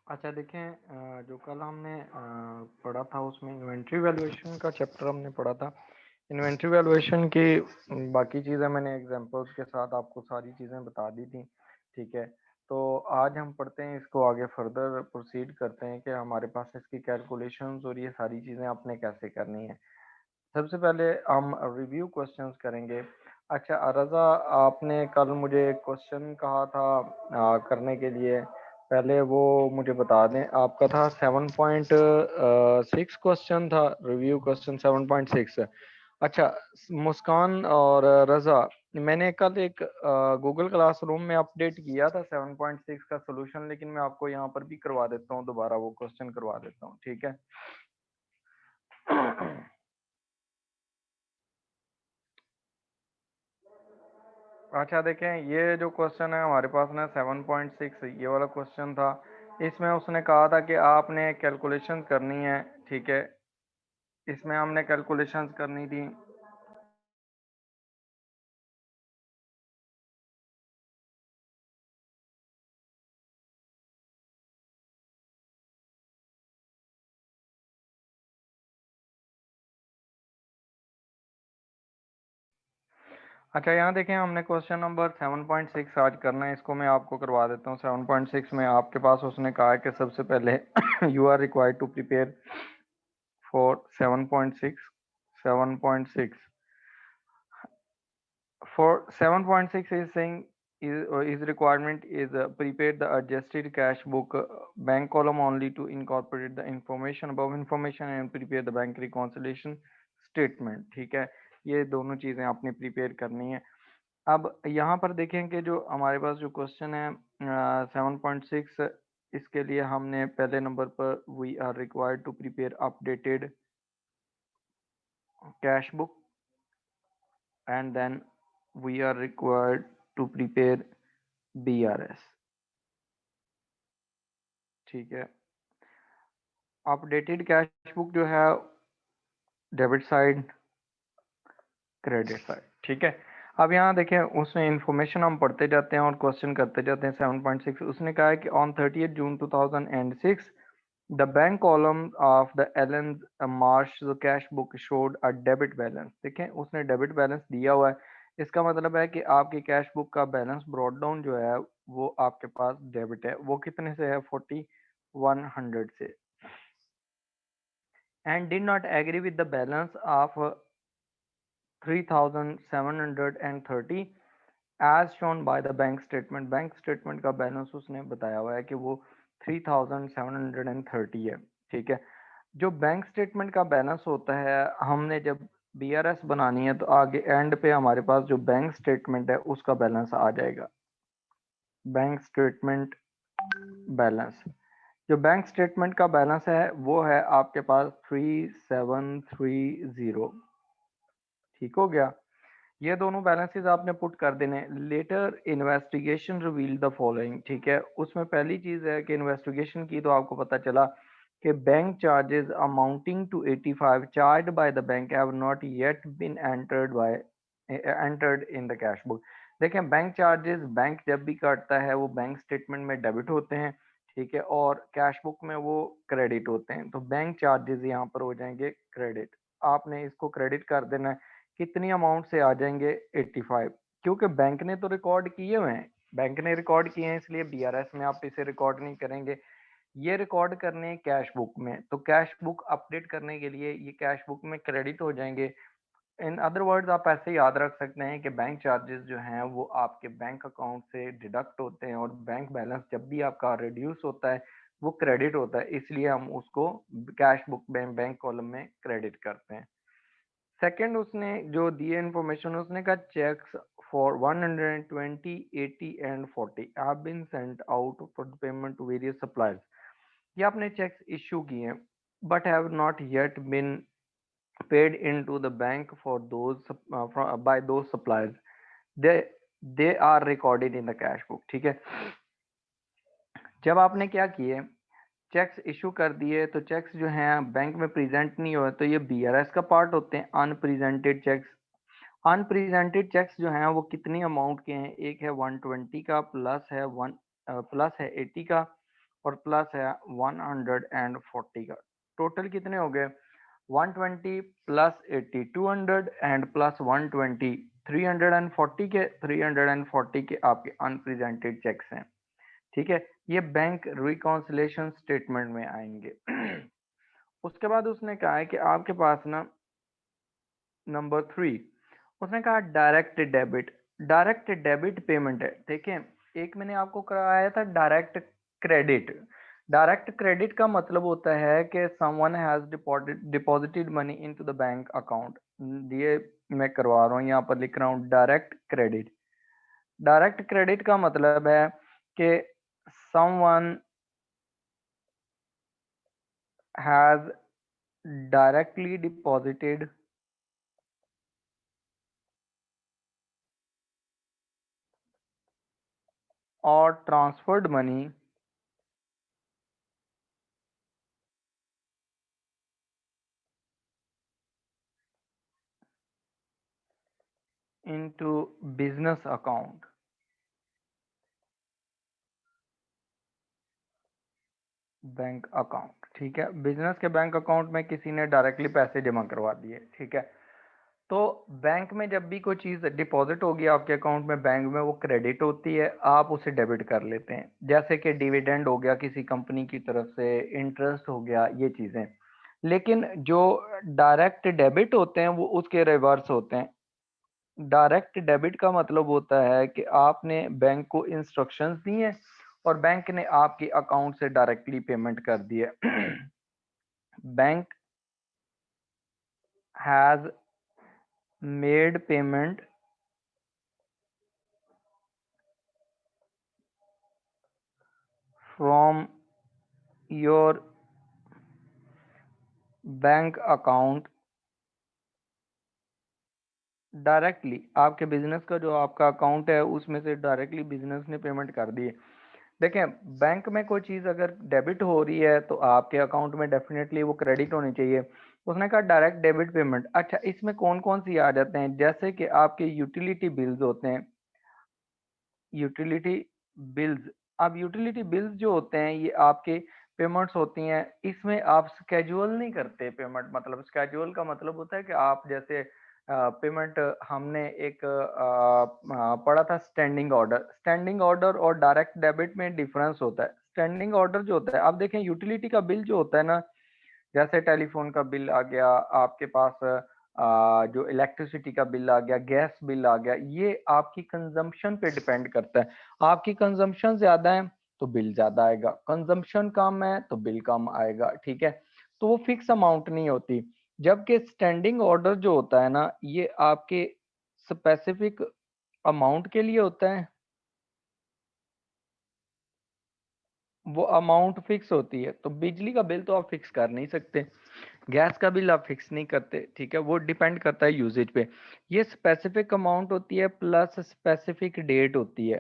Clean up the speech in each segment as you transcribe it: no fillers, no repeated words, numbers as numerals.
अच्छा देखें, जो कल हमने पढ़ा था उसमें इन्वेंट्री वैल्यूएशन का चैप्टर हमने पढ़ा था। इन्वेंट्री वैल्यूएशन की बाकी चीज़ें मैंने एग्जांपल्स के साथ आपको सारी चीज़ें बता दी थी। ठीक है, तो आज हम पढ़ते हैं इसको, आगे फर्दर प्रोसीड करते हैं कि हमारे पास इसकी कैलकुलेशंस और ये सारी चीज़ें आपने कैसे करनी है। सबसे पहले हम रिव्यू क्वेश्चंस करेंगे। अच्छा रज़ा, आपने कल मुझे एक क्वेश्चन कहा था करने के लिए, पहले वो मुझे बता दें। आपका था 7.6 क्वेश्चन था, रिव्यू क्वेश्चन 7.6। अच्छा मुस्कान और रज़ा, मैंने कल एक गूगल क्लासरूम में अपडेट किया था 7.6 का सॉल्यूशन, लेकिन मैं आपको यहाँ पर भी करवा देता हूँ, दोबारा वो क्वेश्चन करवा देता हूँ, ठीक है। अच्छा देखें, ये जो क्वेश्चन है हमारे पास ना 7.6, ये वाला क्वेश्चन था। इसमें उसने कहा था कि आपने कैलकुलेशन करनी है, ठीक है। इसमें हमने कैलकुलेशंस करनी थी। अच्छा यहाँ देखें, हमने क्वेश्चन नंबर 7.6 आज करना है, इसको मैं आपको करवा देता हूँ। 7.6 में आपके पास उसने कहा है कि सबसे पहले you are required to prepare for 7.6 7.6 For 7.6 is saying is requirement is prepare the adjusted cash book bank column only to incorporate the information above information and prepare the bank reconciliation statement। ठीक है, ये दोनों चीज़ें आपने prepare करनी है। अब यहाँ पर देखें कि जो हमारे पास जो क्वेश्चन है 7.6, इसके लिए हमने पहले नंबर पर we are required to prepare updated cash book and then we are required to prepare BRS। ठीक है, अपडेटेड कैश बुक जो है डेबिट साइड, क्रेडिट साइड, ठीक है। अब यहाँ देखें, उसमें इंफॉर्मेशन हम पढ़ते जाते हैं और क्वेश्चन करते जाते हैं। 7.6 उसने कहा है कि on 30 June 2006 the bank column of the Allen March cash book showed a debit balance. देखें, उसने डेबिट बैलेंस दिया हुआ है, इसका मतलब है कि आपकी कैश बुक का बैलेंस ब्रॉड डाउन जो है वो आपके पास डेबिट है। वो कितने से है? 4100 से। And did not agree with the balance of 3730 as shown by the bank statement. Bank statement का बैलेंस उसने बताया हुआ है कि वो 3730 है, ठीक है। जो बैंक स्टेटमेंट का बैलेंस होता है, हमने जब बीआरएस बनानी है तो आगे एंड पे हमारे पास जो बैंक स्टेटमेंट है उसका बैलेंस आ जाएगा। बैंक स्टेटमेंट बैलेंस, जो बैंक स्टेटमेंट का बैलेंस है वो है आपके पास 3730। ठीक हो गया, ये दोनों बैलेंसेस आपने पुट कर देने। Later investigation reveal the following, ठीक है। उसमें पहली चीज है कि इन्वेस्टिगेशन की तो आपको पता चला कि bank charges amounting to 85 charge by the bank have not yet been entered in the cash book. देखें, बैंक चार्जेस बैंक जब भी काटता है वो बैंक स्टेटमेंट में डेबिट होते हैं, ठीक है, और कैश बुक में वो क्रेडिट होते हैं। तो बैंक चार्जेस यहाँ पर हो जाएंगे क्रेडिट, आपने इसको क्रेडिट कर देना है। कितनी अमाउंट से आ जाएंगे? 85, क्योंकि बैंक ने तो रिकॉर्ड किए हुए हैं, बैंक ने रिकॉर्ड किए हैं, इसलिए बीआरएस में आप इसे रिकॉर्ड नहीं करेंगे। ये रिकॉर्ड करने हैं कैश बुक में, तो कैश बुक अपडेट करने के लिए ये कैश बुक में क्रेडिट हो जाएंगे। इन अदर वर्ड्स आप ऐसे याद रख सकते हैं कि बैंक चार्जेस जो हैं वो आपके बैंक अकाउंट से डिडक्ट होते हैं, और बैंक बैलेंस जब भी आपका रिड्यूस होता है वो क्रेडिट होता है, इसलिए हम उसको कैश बुक में बैंक कॉलम में क्रेडिट करते हैं। सेकंड, उसने जो दिए इन्फॉर्मेशन, उसने कहा cheques for 120 80 and 40 have been sent out for payment to various suppliers. ये आपने चेक्स इशू किए हैं but have not yet been paid into the bank for those by those suppliers, they they are recorded in the cash book. ठीक है, जब आपने क्या किए, चेक्स इशू कर दिए, तो चेक्स जो हैं बैंक में प्रेजेंट नहीं हुए तो ये बीआरएस का पार्ट होते हैं, अनप्रेजेंटेड चेक्स। अनप्रेजेंटेड चेक्स जो हैं वो कितनी अमाउंट के हैं? एक है 120 का, प्लस है 80 का, और प्लस है 140 का। टोटल कितने हो गए? 120 प्लस 80 200 एंड प्लस 120 340 के। 340 के आपके अनप्रेजेंटेड चेक्स हैं। ठीक है, ये बैंक रिकॉन्सिलेशन स्टेटमेंट में आएंगे। उसके बाद उसने कहा है कि आपके पास ना नंबर 3, उसने कहा direct debit. Direct debit payment है। देखिए, एक मैंने आपको कराया था डायरेक्ट क्रेडिट। डायरेक्ट क्रेडिट का मतलब होता है कि someone has deposited money into the bank account. ये मैं करवा रहा हूँ, यहाँ पर लिख रहा हूँ डायरेक्ट क्रेडिट। डायरेक्ट क्रेडिट का मतलब है कि someone has directly deposited or transferred money into business account। Bank account, ठीक है, बिजनेस के बैंक अकाउंट में किसी ने डायरेक्टली पैसे जमा करवा दिए। ठीक है, तो बैंक में जब भी कोई चीज़ डिपॉजिट होगी आपके अकाउंट में, बैंक में वो क्रेडिट होती है, आप उसे डेबिट कर लेते हैं। जैसे कि डिविडेंड हो गया किसी कंपनी की तरफ से, इंटरेस्ट हो गया, ये चीज़ें। लेकिन जो डायरेक्ट डेबिट होते हैं वो उसके रिवर्स होते हैं। डायरेक्ट डेबिट का मतलब होता है कि आपने बैंक को इंस्ट्रक्शंस दी हैं और बैंक ने आपके अकाउंट से डायरेक्टली पेमेंट कर दी है। Bank has made payment from your bank account directly. आपके बिजनेस का जो आपका अकाउंट है उसमें से डायरेक्टली बिजनेस ने पेमेंट कर दी है। देखें, बैंक में कोई चीज़ अगर डेबिट हो रही है तो आपके अकाउंट में डेफिनेटली वो क्रेडिट होनी चाहिए। उसने कहा डायरेक्ट डेबिट पेमेंट। अच्छा, इसमें कौन कौन सी आ जाते हैं? जैसे कि आपके यूटिलिटी बिल्स होते हैं। यूटिलिटी बिल्स, अब यूटिलिटी बिल्स जो होते हैं ये आपके पेमेंट्स होती हैं। इसमें आप स्केड्यूल नहीं करते पेमेंट। मतलब स्केड्यूल का मतलब होता है कि आप जैसे पेमेंट, हमने एक पढ़ा था स्टैंडिंग ऑर्डर। स्टैंडिंग ऑर्डर और डायरेक्ट डेबिट में डिफरेंस होता है। स्टैंडिंग ऑर्डर जो होता है, आप देखें यूटिलिटी का बिल जो होता है ना, जैसे टेलीफोन का बिल आ गया आपके पास, जो इलेक्ट्रिसिटी का बिल आ गया, गैस बिल आ गया, ये आपकी कंजम्पशन पे डिपेंड करता है। आपकी कंजम्पशन ज्यादा है तो बिल ज्यादा आएगा, कंजम्पशन कम है तो बिल कम आएगा। ठीक है, तो वो फिक्स अमाउंट नहीं होती। जबकि स्टैंडिंग ऑर्डर जो होता है ना, ये आपके स्पेसिफिक अमाउंट के लिए होता है। वो अमाउंट फिक्स होती है, तो बिजली का बिल तो आप फिक्स कर नहीं सकते, गैस का बिल आप फिक्स नहीं करते। ठीक है, वो डिपेंड करता है यूजेज पे। ये स्पेसिफिक अमाउंट होती है प्लस स्पेसिफिक डेट होती है।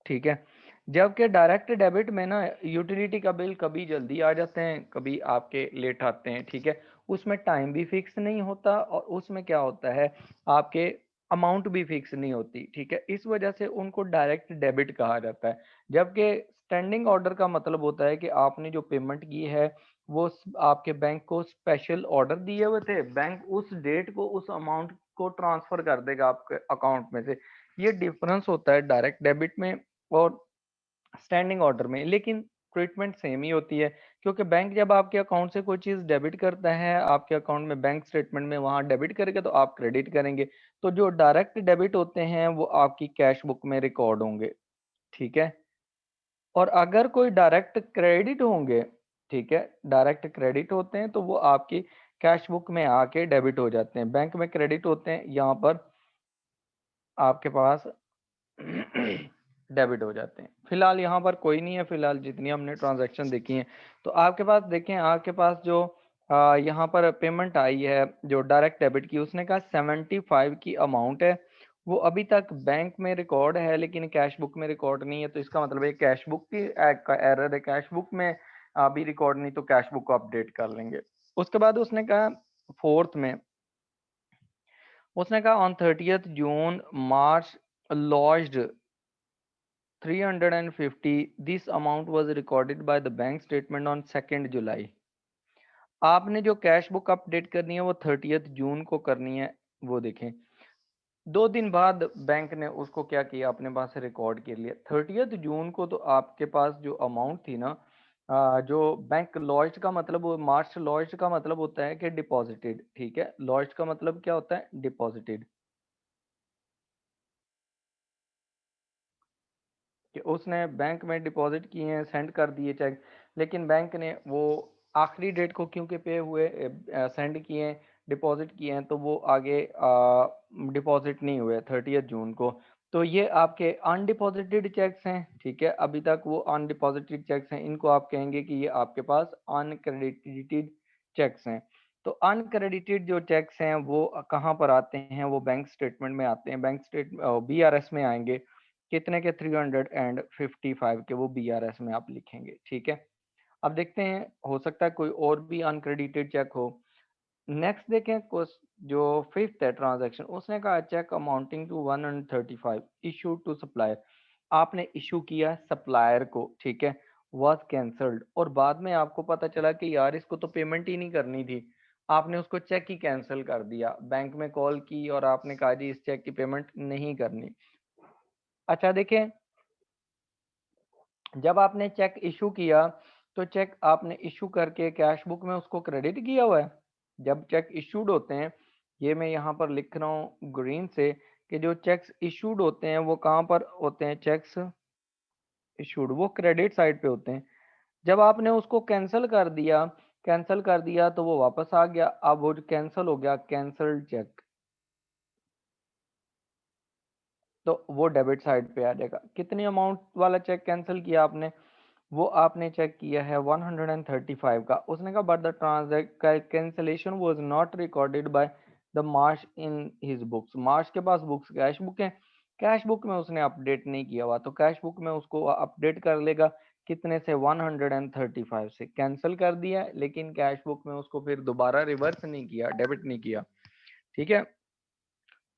ठीक है, जबकि डायरेक्ट डेबिट में ना यूटिलिटी का बिल कभी जल्दी आ जाते हैं, कभी आपके लेट आते हैं। ठीक है, उसमें टाइम भी फिक्स नहीं होता और उसमें क्या होता है, आपके अमाउंट भी फिक्स नहीं होती। ठीक है, इस वजह से उनको डायरेक्ट डेबिट कहा जाता है। जबकि स्टैंडिंग ऑर्डर का मतलब होता है कि आपने जो पेमेंट की है वो आपके बैंक को स्पेशल ऑर्डर दिए हुए थे, बैंक उस डेट को उस अमाउंट को ट्रांसफर कर देगा आपके अकाउंट में से। ये डिफरेंस होता है डायरेक्ट डेबिट में और स्टैंडिंग ऑर्डर में। लेकिन ट्रीटमेंट सेम ही होती है, क्योंकि बैंक जब आपके अकाउंट से कोई चीज़ डेबिट करता है आपके अकाउंट में, बैंक स्टेटमेंट में वहाँ डेबिट करेगा तो आप क्रेडिट करेंगे। तो जो डायरेक्ट डेबिट होते हैं वो आपकी कैश बुक में रिकॉर्ड होंगे। ठीक है, और अगर कोई डायरेक्ट क्रेडिट होंगे, ठीक है, डायरेक्ट क्रेडिट होते हैं तो वो आपकी कैश बुक में आके डेबिट हो जाते हैं। बैंक में क्रेडिट होते हैं, यहाँ पर आपके पास डेबिट हो जाते हैं। फिलहाल यहाँ पर कोई नहीं है, फिलहाल जितनी हमने ट्रांजैक्शन देखी हैं। तो आपके पास देखें, आपके पास जो यहाँ पर पेमेंट आई है जो डायरेक्ट डेबिट की, उसने कहा 75 की अमाउंट है। वो अभी तक बैंक में रिकॉर्ड है लेकिन कैश बुक में रिकॉर्ड नहीं है। तो इसका मतलब है कैश बुक की एरर है, कैश बुक में अभी रिकॉर्ड नहीं, तो कैश बुक को अपडेट कर लेंगे। उसके बाद उसने कहा फोर्थ में, उसने कहा on 30th June March lodged 350, this amount was recorded by the bank statement on 2nd जुलाई। आपने जो कैश बुक अपडेट करनी है वो 30th जून को करनी है। वो देखें 2 दिन बाद बैंक ने उसको क्या किया, अपने पास रिकॉर्ड कर लिया। 30th जून को तो आपके पास जो अमाउंट थी ना, जो बैंक लॉज्ड का मतलब, वो मार्च लॉज्ड का मतलब होता है कि डिपॉजिटेड, ठीक है। लॉज्ड का मतलब क्या होता है, डिपॉजिटेड, कि उसने बैंक में डिपॉजिट किए हैं, सेंड कर दिए चेक, लेकिन बैंक ने वो आखिरी डेट को क्योंकि पे हुए, सेंड किए हैं, डिपॉजिट किए हैं, तो वो आगे डिपॉजिट नहीं हुए 30th जून को। तो ये आपके अनडिपॉजिटेड चेक्स हैं, ठीक है। अभी तक वो अनडिपॉजिटेड चेक्स हैं, इनको आप कहेंगे कि ये आपके पास अनक्रेडिटेड चेक्स हैं। तो अनक्रेडिटेड जो चेक्स हैं वो कहाँ पर आते हैं, वो बैंक स्टेटमेंट में आते हैं। बैंक स्टेट बीआरएस में आएंगे, कितने के, 355 के, वो बीआरएस में आप लिखेंगे, ठीक है। अब देखते हैं, हो सकता है कोई और भी अनक्रेडिटेड चेक हो। नेक्स्ट देखें, कुछ जो फिफ्थ है ट्रांजैक्शन, उसने कहा cheque amounting to 135 issue to supplier. आपने इशू किया सप्लायर को, ठीक है, वाज कैंसल्ड, और बाद में आपको पता चला कि यार इसको तो पेमेंट ही नहीं करनी थी, आपने उसको चेक ही कैंसिल कर दिया। बैंक में कॉल की और आपने कहा जी इस चेक की पेमेंट नहीं करनी। अच्छा देखें, जब आपने चेक इशू किया, तो चेक आपने इशू करके कैश बुक में उसको क्रेडिट किया हुआ है। जब चेक इशूड होते हैं, ये मैं यहाँ पर लिख रहा हूँ ग्रीन से, कि जो चेक्स इशूड होते हैं वो कहाँ पर होते हैं, चेक्स इशूड वो क्रेडिट साइड पे होते हैं। जब आपने उसको कैंसिल कर दिया तो वो वापस आ गया। अब वो जो कैंसिल हो गया, कैंसल्ड चेक, तो वो डेबिट साइड पे आ जाएगा। कितनी अमाउंट वाला चेक कैंसिल किया आपने, वो आपने चेक किया है 135 का। उसने कहा but the transact cancellation was not recorded by the Marsh in his books. Marsh के पास बुक्स कैश बुक है, कैश बुक में उसने अपडेट नहीं किया हुआ, तो कैश बुक में उसको अपडेट कर लेगा। कितने से, 135 से कैंसिल कर दिया, लेकिन कैश बुक में उसको फिर दोबारा रिवर्स नहीं किया, डेबिट नहीं किया, ठीक है।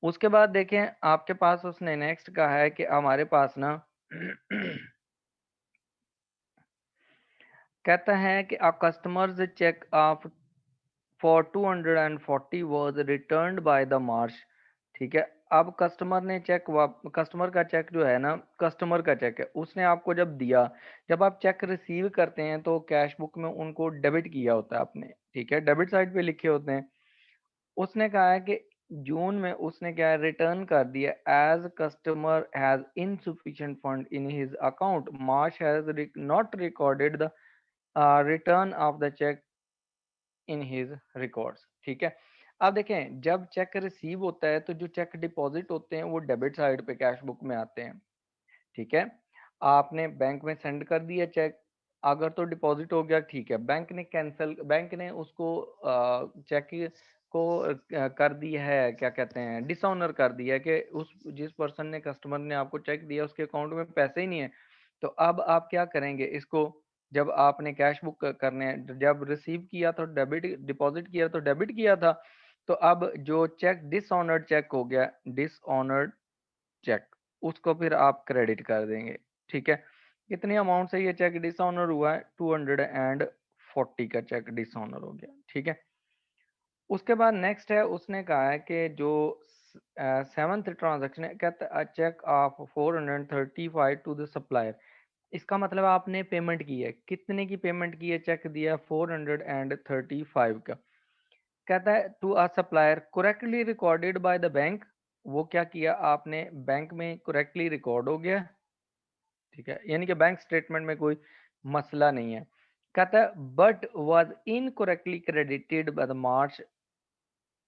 उसके बाद देखें, आपके पास उसने नेक्स्ट कहा है कि हमारे पास ना कहता है कि a customer's check of for 240 was returned by the March, ठीक है। अब कस्टमर ने चेक, कस्टमर का चेक जो है ना, कस्टमर का चेक है, उसने आपको जब दिया, जब आप चेक रिसीव करते हैं तो कैश बुक में उनको डेबिट किया होता है आपने, ठीक है, डेबिट साइड पे लिखे होते हैं। उसने कहा है कि जून में उसने क्या है, रिटर्न कर दिया, as customer has insufficient fund in his account, march has not recorded the return of the cheque in his records, ठीक है। अब देखें, जब चेक रिसीव होता है तो जो चेक डिपॉजिट होते हैं वो डेबिट साइड पे कैश बुक में आते हैं, ठीक है। आपने बैंक में सेंड कर दिया चेक, अगर तो डिपॉजिट हो गया, ठीक है। बैंक ने उसको चेक को कर दिया है, क्या कहते हैं, डिसऑनर कर दिया है, कि उस जिस पर्सन ने, कस्टमर ने आपको चेक दिया उसके अकाउंट में पैसे ही नहीं है। तो अब आप क्या करेंगे इसको, जब आपने कैश बुक करने, जब रिसीव किया तो डेबिट, डिपॉजिट किया तो डेबिट किया था, तो अब जो चेक डिसऑनर्ड चेक हो गया, डिसऑनर्ड चेक, उसको फिर आप क्रेडिट कर देंगे, ठीक है। कितनी अमाउंट से ये चेक डिसऑनर हुआ है, 240 का चेक डिसऑनर हो गया, ठीक है। उसके बाद नेक्स्ट है, उसने कहा है कि जो सेवंथ ट्रांजैक्शन है, कहता है cheque of 435 to the supplier. इसका मतलब आपने पेमेंट की है, कितने की पेमेंट की है, चेक दिया 435 का। कहता है to a supplier correctly recorded by the bank, वो क्या किया आपने, बैंक में करेक्टली रिकॉर्ड हो गया, ठीक है, यानी कि बैंक स्टेटमेंट में कोई मसला नहीं है। कहता है but was incorrectly credited by the March,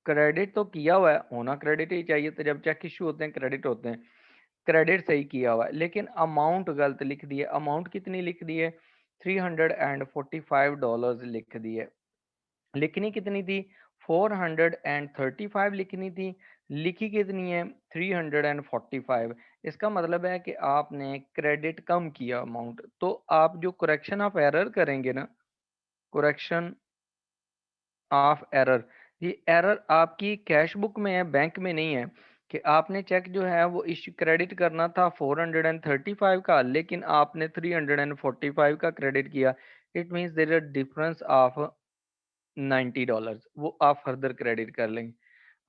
credit तो किया हुआ है, होना क्रेडिट ही चाहिए, तो जब चेक इशू होते हैं क्रेडिट होते हैं, क्रेडिट सही किया हुआ है, लेकिन अमाउंट गलत लिख दी है। अमाउंट कितनी लिख दी है, $345 लिख दी है। लिखनी कितनी थी, 435 लिखनी थी, लिखी कितनी है, 345। इसका मतलब है कि आपने क्रेडिट कम किया अमाउंट। तो आप जो करेक्शन ऑफ एरर करेंगे ना, करेक्शन ऑफ एरर, ये एरर आपकी कैश बुक में है, बैंक में नहीं है। कि आपने चेक जो है वो इश्यू क्रेडिट करना था 435 का, लेकिन आपने 345 का क्रेडिट किया। It means there is difference of $90, वो आप फर्दर क्रेडिट कर लेंगे।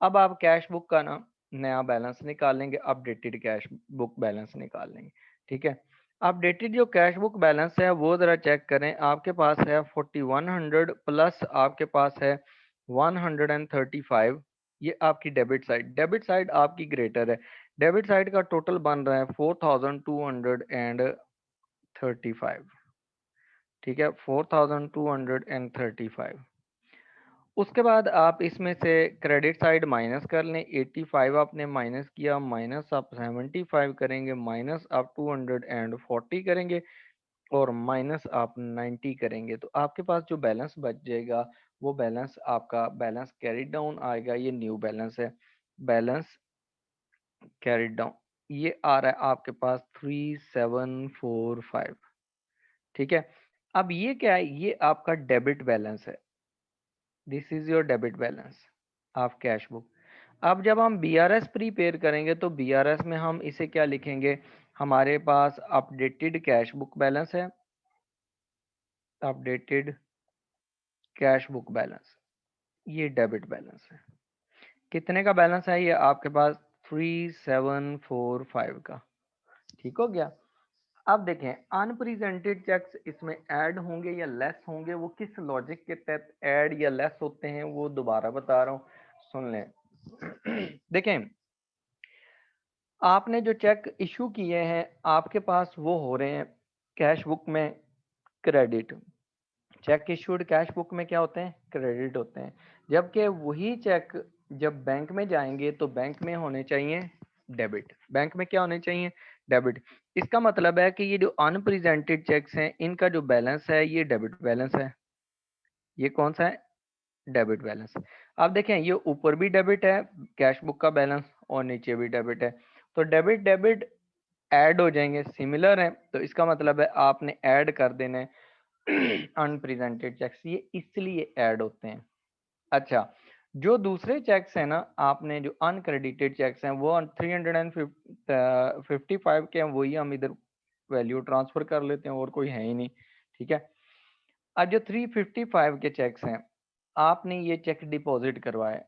अब आप कैश बुक का ना नया बैलेंस निकाल लेंगे, अपडेटेड कैश बुक बैलेंस निकाल लेंगे। ठीक है, अपडेटेड जो कैश बुक बैलेंस है वो ज़रा चेक करें। आपके पास है 4100 प्लस आपके पास है 135। ये आपकी डेबिट साइड आपकी ग्रेटर है। डेबिट साइड का टोटल बन रहा है 4235। ठीक है, 4235। उसके बाद आप इसमें से क्रेडिट साइड माइनस कर लें। 85 आपने माइनस किया, माइनस आप 75 करेंगे, माइनस आप 240 करेंगे, और माइनस आप 90 करेंगे। तो आपके पास जो बैलेंस बच जाएगा वो बैलेंस आपका बैलेंस कैरिड डाउन आएगा। ये न्यू बैलेंस है, बैलेंस कैरिड डाउन। ये आ रहा है आपके पास 3745। ठीक है, अब ये क्या है, ये आपका डेबिट बैलेंस है। This is your debit balance of cash book. अब जब हम बीआरएस प्रीपेयर करेंगे तो बीआरएस में हम इसे क्या लिखेंगे, हमारे पास अपडेटेड कैश बुक बैलेंस है, अपडेटेड कैश बुक बैलेंस, ये डेबिट बैलेंस है। कितने का बैलेंस है ये आपके पास, 3745 का। ठीक हो गया। अब देखें अनप्रेजेंटेड चेक्स इसमें ऐड होंगे या लेस होंगे, वो किस लॉजिक के तहत ऐड या लेस होते हैं वो दोबारा बता रहा हूँ, सुन लें। देखें, आपने जो चेक इशू किए हैं आपके पास वो हो रहे हैं कैश बुक में credit. Check issued cash book में क्या होते हैं, क्रेडिट होते हैं। जबकि वही चेक जब बैंक में जाएंगे तो बैंक में होने चाहिए डेबिट। बैंक में क्या होने चाहिए, डेबिट। इसका मतलब है कि ये जो अनप्रेजेंटेड चेक्स हैं इनका जो बैलेंस है ये डेबिट बैलेंस है। ये कौन सा है, डेबिट बैलेंस। अब देखें ये ऊपर भी डेबिट है कैश बुक का बैलेंस, और नीचे भी डेबिट है। तो डेबिट डेबिट ऐड हो जाएंगे, सिमिलर है, तो इसका मतलब है आपने ऐड कर देना है। अनप्रेजेंटेड चेक्स ये इसलिए ऐड होते हैं। अच्छा, जो दूसरे चेक्स हैं ना, आपने जो अनक्रेडिटेड चेक्स हैं वो 355 के हैं, वही हम इधर वैल्यू ट्रांसफर कर लेते हैं, और कोई है ही नहीं। ठीक है, अब जो 355 के चेक्स हैं आपने ये चेक डिपॉजिट करवाए।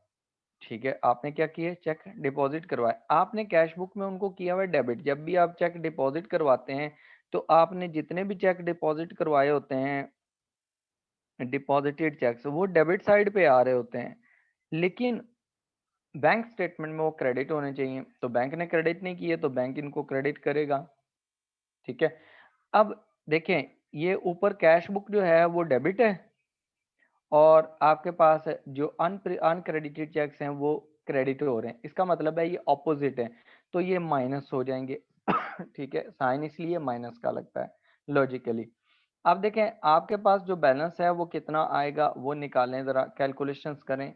ठीक है, आपने क्या किया, चेक डिपॉजिट करवाए। आपने कैश बुक में उनको किया हुआ डेबिट। जब भी आप चेक डिपॉजिट करवाते हैं तो आपने जितने भी चेक डिपॉजिट करवाए होते हैं, डिपॉजिटेड चेक्स, वो डेबिट साइड पे आ रहे होते हैं, लेकिन बैंक स्टेटमेंट में वो क्रेडिट होने चाहिए। तो बैंक ने क्रेडिट नहीं किए तो बैंक इनको क्रेडिट करेगा। ठीक है, अब देखें ये ऊपर कैश बुक जो है वो डेबिट है, और आपके पास जो अनक्रेडिटेड चेक्स हैं वो क्रेडिट हो रहे हैं। इसका मतलब है ये ऑपोजिट है, तो ये माइनस हो जाएंगे। ठीक है, साइन इसलिए माइनस का लगता है लॉजिकली। अब देखें आपके पास जो बैलेंस है वो कितना आएगा वो निकालें, जरा कैलकुलेशंस करें।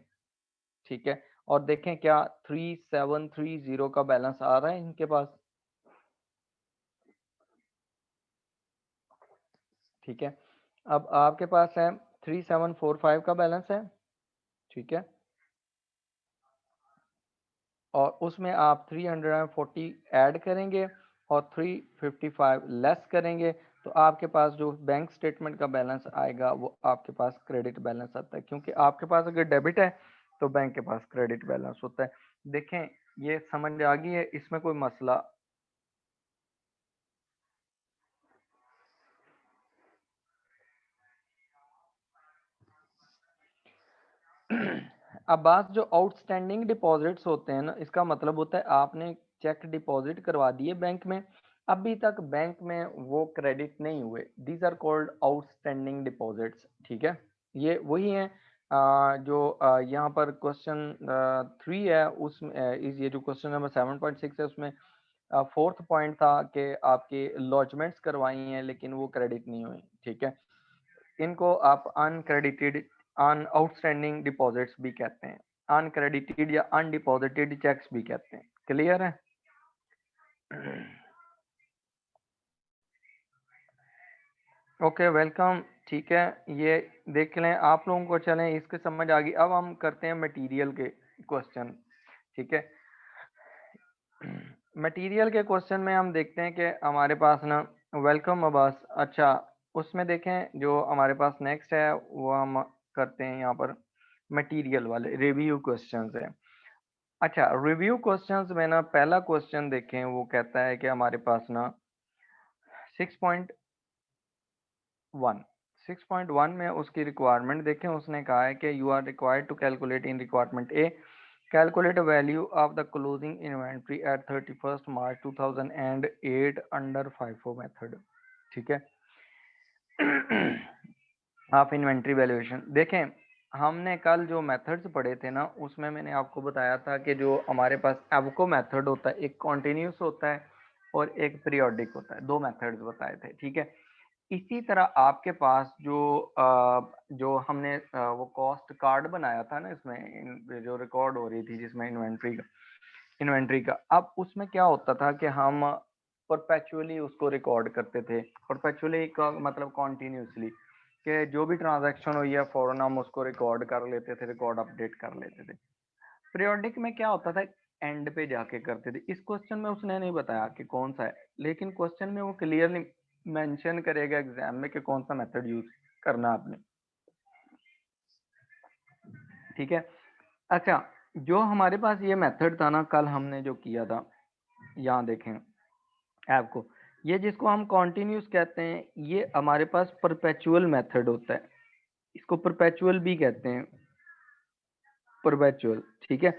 ठीक है, और देखें क्या 3730 का बैलेंस आ रहा है इनके पास। ठीक है, अब आपके पास है 3745 का बैलेंस है। ठीक है, और उसमें आप 340 ऐड करेंगे और 355 लेस करेंगे, तो आपके पास जो बैंक स्टेटमेंट का बैलेंस आएगा वो आपके पास क्रेडिट बैलेंस आता है, क्योंकि आपके पास अगर डेबिट है तो बैंक के पास क्रेडिट बैलेंस होता है। देखें ये समझ आ गई है, इसमें कोई मसला। अब बात जो आउटस्टैंडिंग डिपॉजिट्स होते हैं ना, इसका मतलब होता है आपने चेक डिपॉजिट करवा दिए बैंक में, अभी तक बैंक में वो क्रेडिट नहीं हुए, these are called outstanding deposits. ठीक है, ये वही है जो यहाँ पर क्वेश्चन 3 है उसमें इस ये जो क्वेश्चन नंबर 7.6 है उसमें फोर्थ पॉइंट था कि आपके लॉजमेंट्स करवाई हैं लेकिन वो क्रेडिट नहीं हुई। ठीक है, इनको आप अनक्रेडिटेड अन आउटस्टैंडिंग डिपॉजिट्स भी कहते हैं, अनक्रेडिटेड या अनडिपॉजिटेड चेक्स भी कहते हैं। क्लियर है? Okay, welcome. ठीक है, ये देख लें आप लोगों को, चलें इसके समझ आ गई। अब हम करते हैं मटेरियल के क्वेश्चन। ठीक है, मटेरियल के क्वेश्चन में हम देखते हैं कि हमारे पास ना वेलकम अब्बास, अच्छा उसमें देखें जो हमारे पास नेक्स्ट है वो हम करते हैं यहाँ पर मटेरियल वाले रिव्यू क्वेश्चंस है। अच्छा रिव्यू क्वेश्चंस में ना पहला क्वेश्चन देखें वो कहता है कि हमारे पास ना 6.1 6.1 में उसकी रिक्वायरमेंट देखें, उसने कहा है कि you are required to calculate in requirement A calculate value of the closing inventory at 31st March 2008 under FIFO method. ठीक है। ऑफ इन्वेंट्री वैल्यूएशन देखें, हमने कल जो मेथड्स पढ़े थे ना उसमें मैंने आपको बताया था कि जो हमारे पास एवको मेथड होता है एक कॉन्टिन्यूस होता है और एक पीरियोडिक होता है, दो मेथड्स बताए थे। ठीक है। इसी तरह आपके पास जो हमने वो कॉस्ट कार्ड बनाया था ना इसमें जो रिकॉर्ड हो रही थी जिसमें इन्वेंट्री का अब उसमें क्या होता था कि हम परपेचुअली उसको रिकॉर्ड करते थे। परपेचुअली का मतलब कॉन्टिन्यूसली कि जो भी ट्रांजैक्शन हुई है फौरन हम उसको रिकॉर्ड कर लेते थे, रिकॉर्ड अपडेट कर लेते थे। पीरियोडिक में क्या होता था, एंड पे जाके करते थे। इस क्वेश्चन में उसने नहीं बताया कि कौन सा है, लेकिन क्वेश्चन में वो क्लियरली मेंशन करेगा एग्जाम में कि कौन सा मेथड यूज करना आपने। ठीक है। अच्छा जो हमारे पास ये मेथड था ना कल हमने जो किया था, यहाँ देखें आपको, ये जिसको हम कॉन्टिन्यूस कहते हैं ये हमारे पास परपेचुअल मेथड होता है, इसको परपेचुअल भी कहते हैं, परपेचुअल। ठीक है।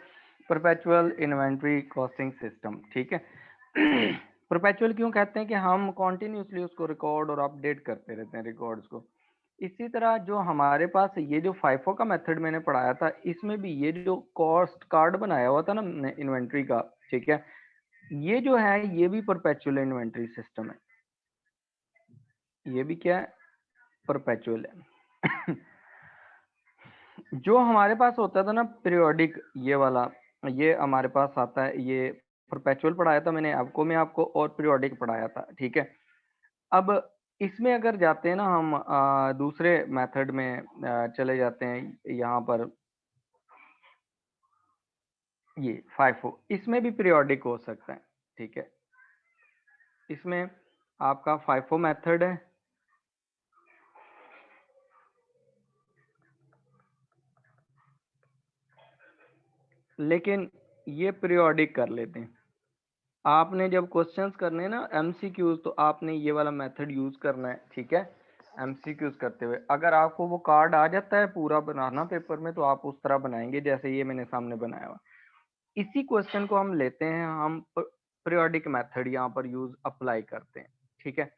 Perpetual inventory costing system. ठीक है। परपेचुअल क्यों कहते हैं कि हम कॉन्टिन्यूसली उसको रिकॉर्ड और अपडेट करते रहते हैं रिकॉर्ड्स को। इसी तरह जो हमारे पास ये जो फाइफो का मेथड मैंने पढ़ाया था इसमें भी ये जो कॉस्ट कार्ड बनाया हुआ था ना इन्वेंट्री का, ठीक है, ये जो है ये भी परपेचुअल इन्वेंट्री सिस्टम है, ये भी क्या है, परपेचुअल है। जो हमारे पास होता था ना पीरियोडिक ये वाला, ये हमारे पास आता है, ये परपेचुअल पढ़ाया था मैंने आपको, मैं आपको और पीरियोडिक पढ़ाया था। ठीक है। अब इसमें अगर जाते हैं ना हम दूसरे मेथड में चले जाते हैं यहाँ पर, ये फाइफो इसमें भी पीरियोडिक हो सकता है। ठीक है। इसमें आपका फाइफो मेथड है, लेकिन ये पीरियोडिक कर लेते हैं। आपने जब क्वेश्चंस करने हैं ना एमसीक्यूज तो आपने ये वाला मेथड यूज करना है। ठीक है। एमसीक्यूज करते हुए अगर आपको वो कार्ड आ जाता है पूरा बनाना पेपर में तो आप उस तरह बनाएंगे जैसे ये मैंने सामने बनाया हुआ। इसी क्वेश्चन को हम लेते हैं, हम पीरियोडिक मेथड यहाँ पर यूज अप्लाई करते हैं। ठीक है।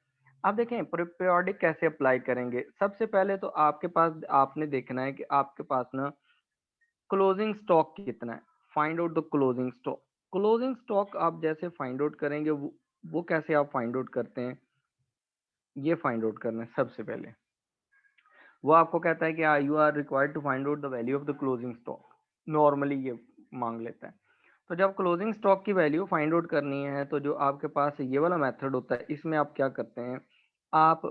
अब देखें पीरियोडिक कैसे अप्लाई करेंगे। सबसे पहले तो आपके पास आपने देखना है कि आपके पास ना क्लोजिंग स्टॉक कितना है। Find out the closing stock. Closing stock आप जैसे फाइंड आउट करेंगे वो कैसे आप फाइंड आउट करते हैं, ये फाइंड आउट करना है सबसे पहले। वो आपको कहता है कि you are required to find out the value of the closing stock, normally ये मांग लेता है। तो जब क्लोजिंग स्टॉक की वैल्यू फाइंड आउट करनी है तो जो आपके पास ये वाला मेथड होता है इसमें आप क्या करते हैं, आप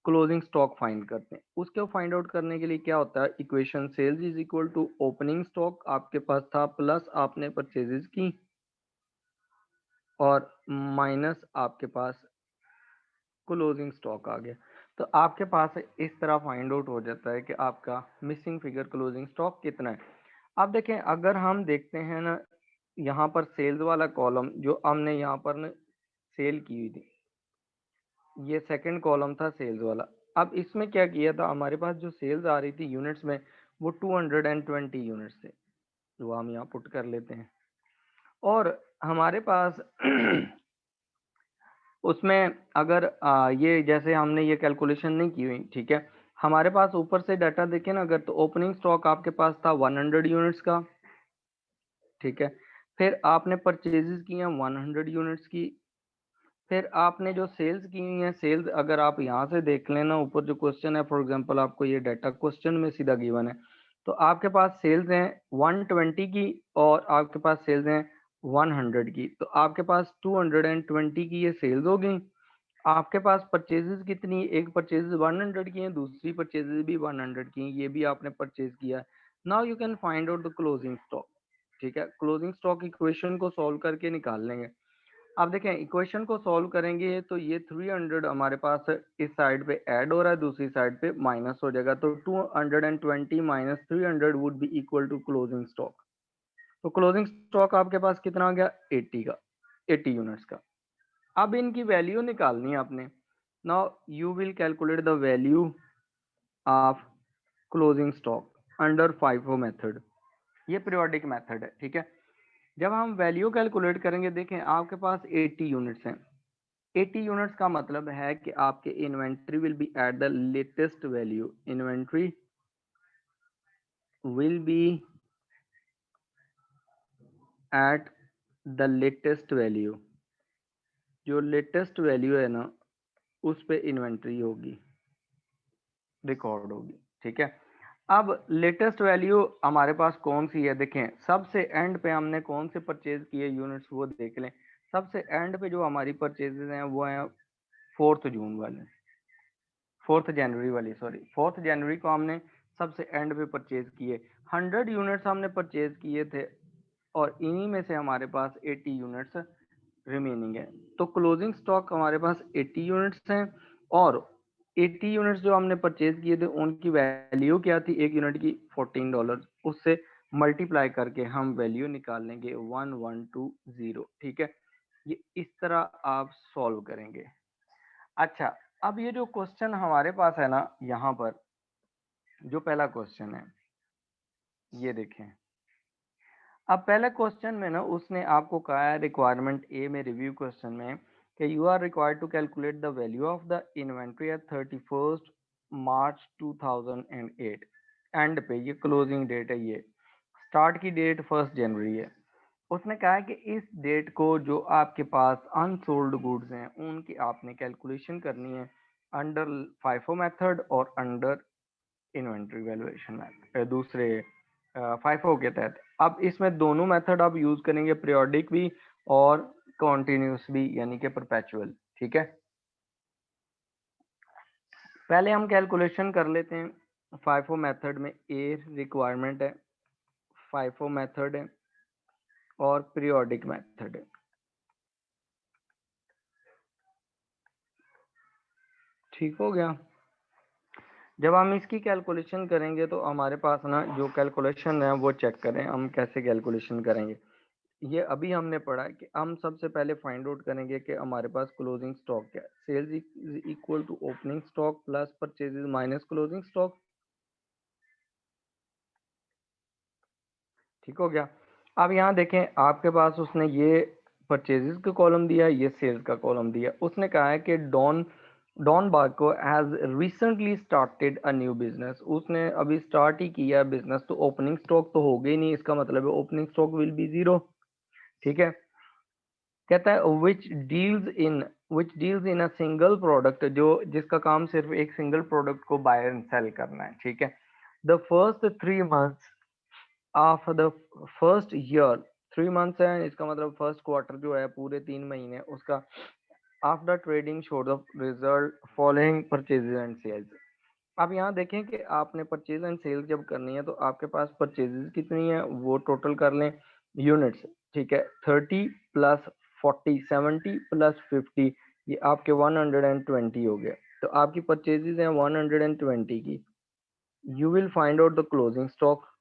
क्लोजिंग स्टॉक फाइंड करते हैं। उसको फाइंड आउट करने के लिए क्या होता है, equation sales is equal to opening stock आपके पास था प्लस आपने परचेजेस की और माइनस आपके पास क्लोजिंग स्टॉक आ गया। तो आपके पास इस तरह फाइंड आउट हो जाता है कि आपका मिसिंग फिगर क्लोजिंग स्टॉक कितना है। अब देखें अगर हम देखते हैं ना यहाँ पर सेल्स वाला कॉलम जो हमने यहाँ पर ना सेल की हुई थी, ये सेकंड कॉलम था सेल्स वाला। अब इसमें क्या किया था, हमारे पास जो सेल्स आ रही थी यूनिट्स में वो 220 यूनिट्स थे, जो हम यहाँ पुट कर लेते हैं। और हमारे पास उसमें अगर ये जैसे हमने ये कैलकुलेशन नहीं की हुई, ठीक है, हमारे पास ऊपर से डाटा देखें ना अगर, तो ओपनिंग स्टॉक आपके पास था 100 यूनिट्स का। ठीक है। फिर आपने परचेजेस की हैं 100 यूनिट्स की। फिर आपने जो सेल्स की हुई हैं, सेल्स अगर आप यहाँ से देख लेना ऊपर जो क्वेश्चन है, फॉर एग्जांपल आपको ये डाटा क्वेश्चन में सीधा गिवन है, तो आपके पास सेल्स हैं 120 की और आपके पास सेल्स हैं 100 की। तो आपके पास 220 की ये सेल्स हो गई। आपके पास परचेजेस कितनी, एक परचेजेस 100 की है, दूसरी परचेजेस भी 100 की हैं, ये भी आपने परचेज किया है। Now you can find out the closing stock. ठीक है। क्लोजिंग स्टॉक इक्वेशन को सॉल्व करके निकाल लेंगे। अब देखें इक्वेशन को सॉल्व करेंगे तो ये 300 हमारे पास इस साइड पे ऐड हो रहा है, दूसरी साइड पे माइनस हो जाएगा, तो 220 minus 300 would be equal to closing stock. तो क्लोजिंग स्टॉक आपके पास कितना आ गया, 80 का, 80 यूनिट्स का। अब इनकी वैल्यू निकालनी है आपने। Now you will calculate the value of closing stock under FIFO method. ये पीरियोडिक मेथड है, ठीक है। जब हम वैल्यू कैलकुलेट करेंगे, देखें आपके पास 80 यूनिट्स हैं। 80 यूनिट्स का मतलब है कि आपके inventory will be at the latest value, inventory will be at the latest value. जो लेटेस्ट वैल्यू है ना, उस पे इन्वेंट्री होगी, रिकॉर्ड होगी, ठीक है। अब लेटेस्ट वैल्यू हमारे पास कौन सी है, देखें सबसे एंड पे हमने कौन से परचेज किए यूनिट्स, वो देख लें। सबसे एंड पे जो हमारी परचेजेस हैं वो हैं 4 जून वाले, 4 जनवरी वाली, सॉरी 4 जनवरी को हमने सबसे एंड पे परचेज किए। 100 यूनिट्स हमने परचेज किए थे और इन्हीं में से हमारे पास 80 यूनिट्स रिमेनिंग है। तो क्लोजिंग स्टॉक हमारे पास 80 यूनिट्स हैं और 80 यूनिट्स जो हमने परचेज किए थे उनकी वैल्यू क्या थी, एक यूनिट की $14। उससे मल्टीप्लाई करके हम वैल्यू निकाल लेंगे 1120, ठीक है। ये इस तरह आप सॉल्व करेंगे। अच्छा, अब ये जो क्वेश्चन हमारे पास है ना, यहाँ पर जो पहला क्वेश्चन है ये देखें। अब पहले क्वेश्चन में ना उसने आपको कहा है रिक्वायरमेंट ए में, रिव्यू क्वेश्चन में, कि you are required to calculate the value of the inventory at 31 March 2008। End पे ये क्लोजिंग डेट है, ये स्टार्ट की डेट 1 जनवरी है। उसने कहा है कि इस डेट को जो आपके पास अनसोल्ड गुड्स हैं उनकी आपने कैलकुलेशन करनी है अंडर फाइफो मेथड और अंडर इन्वेंट्री वैल्यूएशन मेथड, दूसरे फाइफो के तहत। अब इसमें दोनों मेथड आप यूज करेंगे, पीरियोडिक भी और कॉन्टिन्यूस भी, यानी कि परपेचुअल, ठीक है। पहले हम कैलकुलेशन कर लेते हैं। फाइफो मेथड में ए रिक्वायरमेंट है, फाइफो मेथड है और पीरियोडिक मेथड है, ठीक हो गया। जब हम इसकी कैलकुलेशन करेंगे तो हमारे पास ना जो कैलकुलेशन है वो चेक करें हम कैसे कैलकुलेशन करेंगे। ये अभी हमने पढ़ा है कि हम सबसे पहले फाइंड आउट करेंगे कि हमारे पास क्लोजिंग स्टॉक क्या है। Sales is equal to opening stock plus purchases minus closing stock, ठीक हो गया। अब यहाँ देखें आपके पास उसने ये परचेजेस का कॉलम दिया है, ये सेल्स का कॉलम दिया। उसने कहा है कि Don Barco has recently started a new business. उसने अभी स्टार्ट ही किया है बिजनेस, तो ओपनिंग स्टॉक तो हो गई नहीं, इसका मतलब है opening stock will be zero, ठीक है। कहता है which deals in a single product, जो जिसका काम सिर्फ एक सिंगल प्रोडक्ट को बाय एंड सेल करना है, ठीक है। The first 3 months of the first year, 3 months है, इसका मतलब फर्स्ट क्वार्टर जो है पूरे 3 महीने उसका, after trading show the result following purchases and sales. अब यहाँ देखें कि आपने परचेज एंड सेल्स जब करनी है तो आपके पास परचेजेस कितनी है वो टोटल कर लें यूनिट्स, ठीक है। 30 प्लस 40, 70 प्लस 50, ये आपके 120 हो गया। तो आपकी परचेजेस हैं 120 की। You will find out the closing stock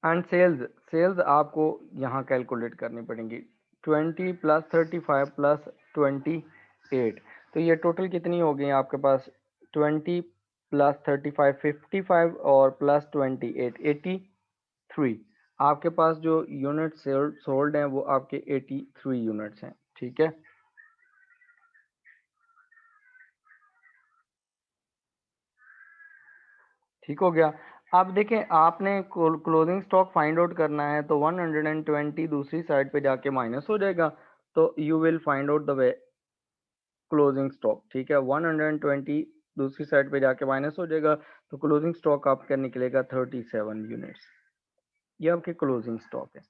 and sales. Sales आपको यहाँ कैलकुलेट करनी पड़ेंगी, 20 प्लस 35 प्लस 28, तो ये टोटल कितनी हो गई आपके पास, 20 प्लस 35 55 और प्लस 28 83। आपके पास जो यूनिट सोल्ड हैं वो आपके 83 यूनिट्स हैं, ठीक है। ठीक हो गया। अब देखें आपने क्लोजिंग स्टॉक फाइंड आउट करना है तो 120 दूसरी साइड पे जाके माइनस हो जाएगा, तो you will find out the closing stock, ठीक है। 120 दूसरी साइड पे जाके माइनस हो जाएगा, तो क्लोजिंग स्टॉक आपका निकलेगा 37 यूनिट्स। ये आपके क्लोजिंग स्टॉक है।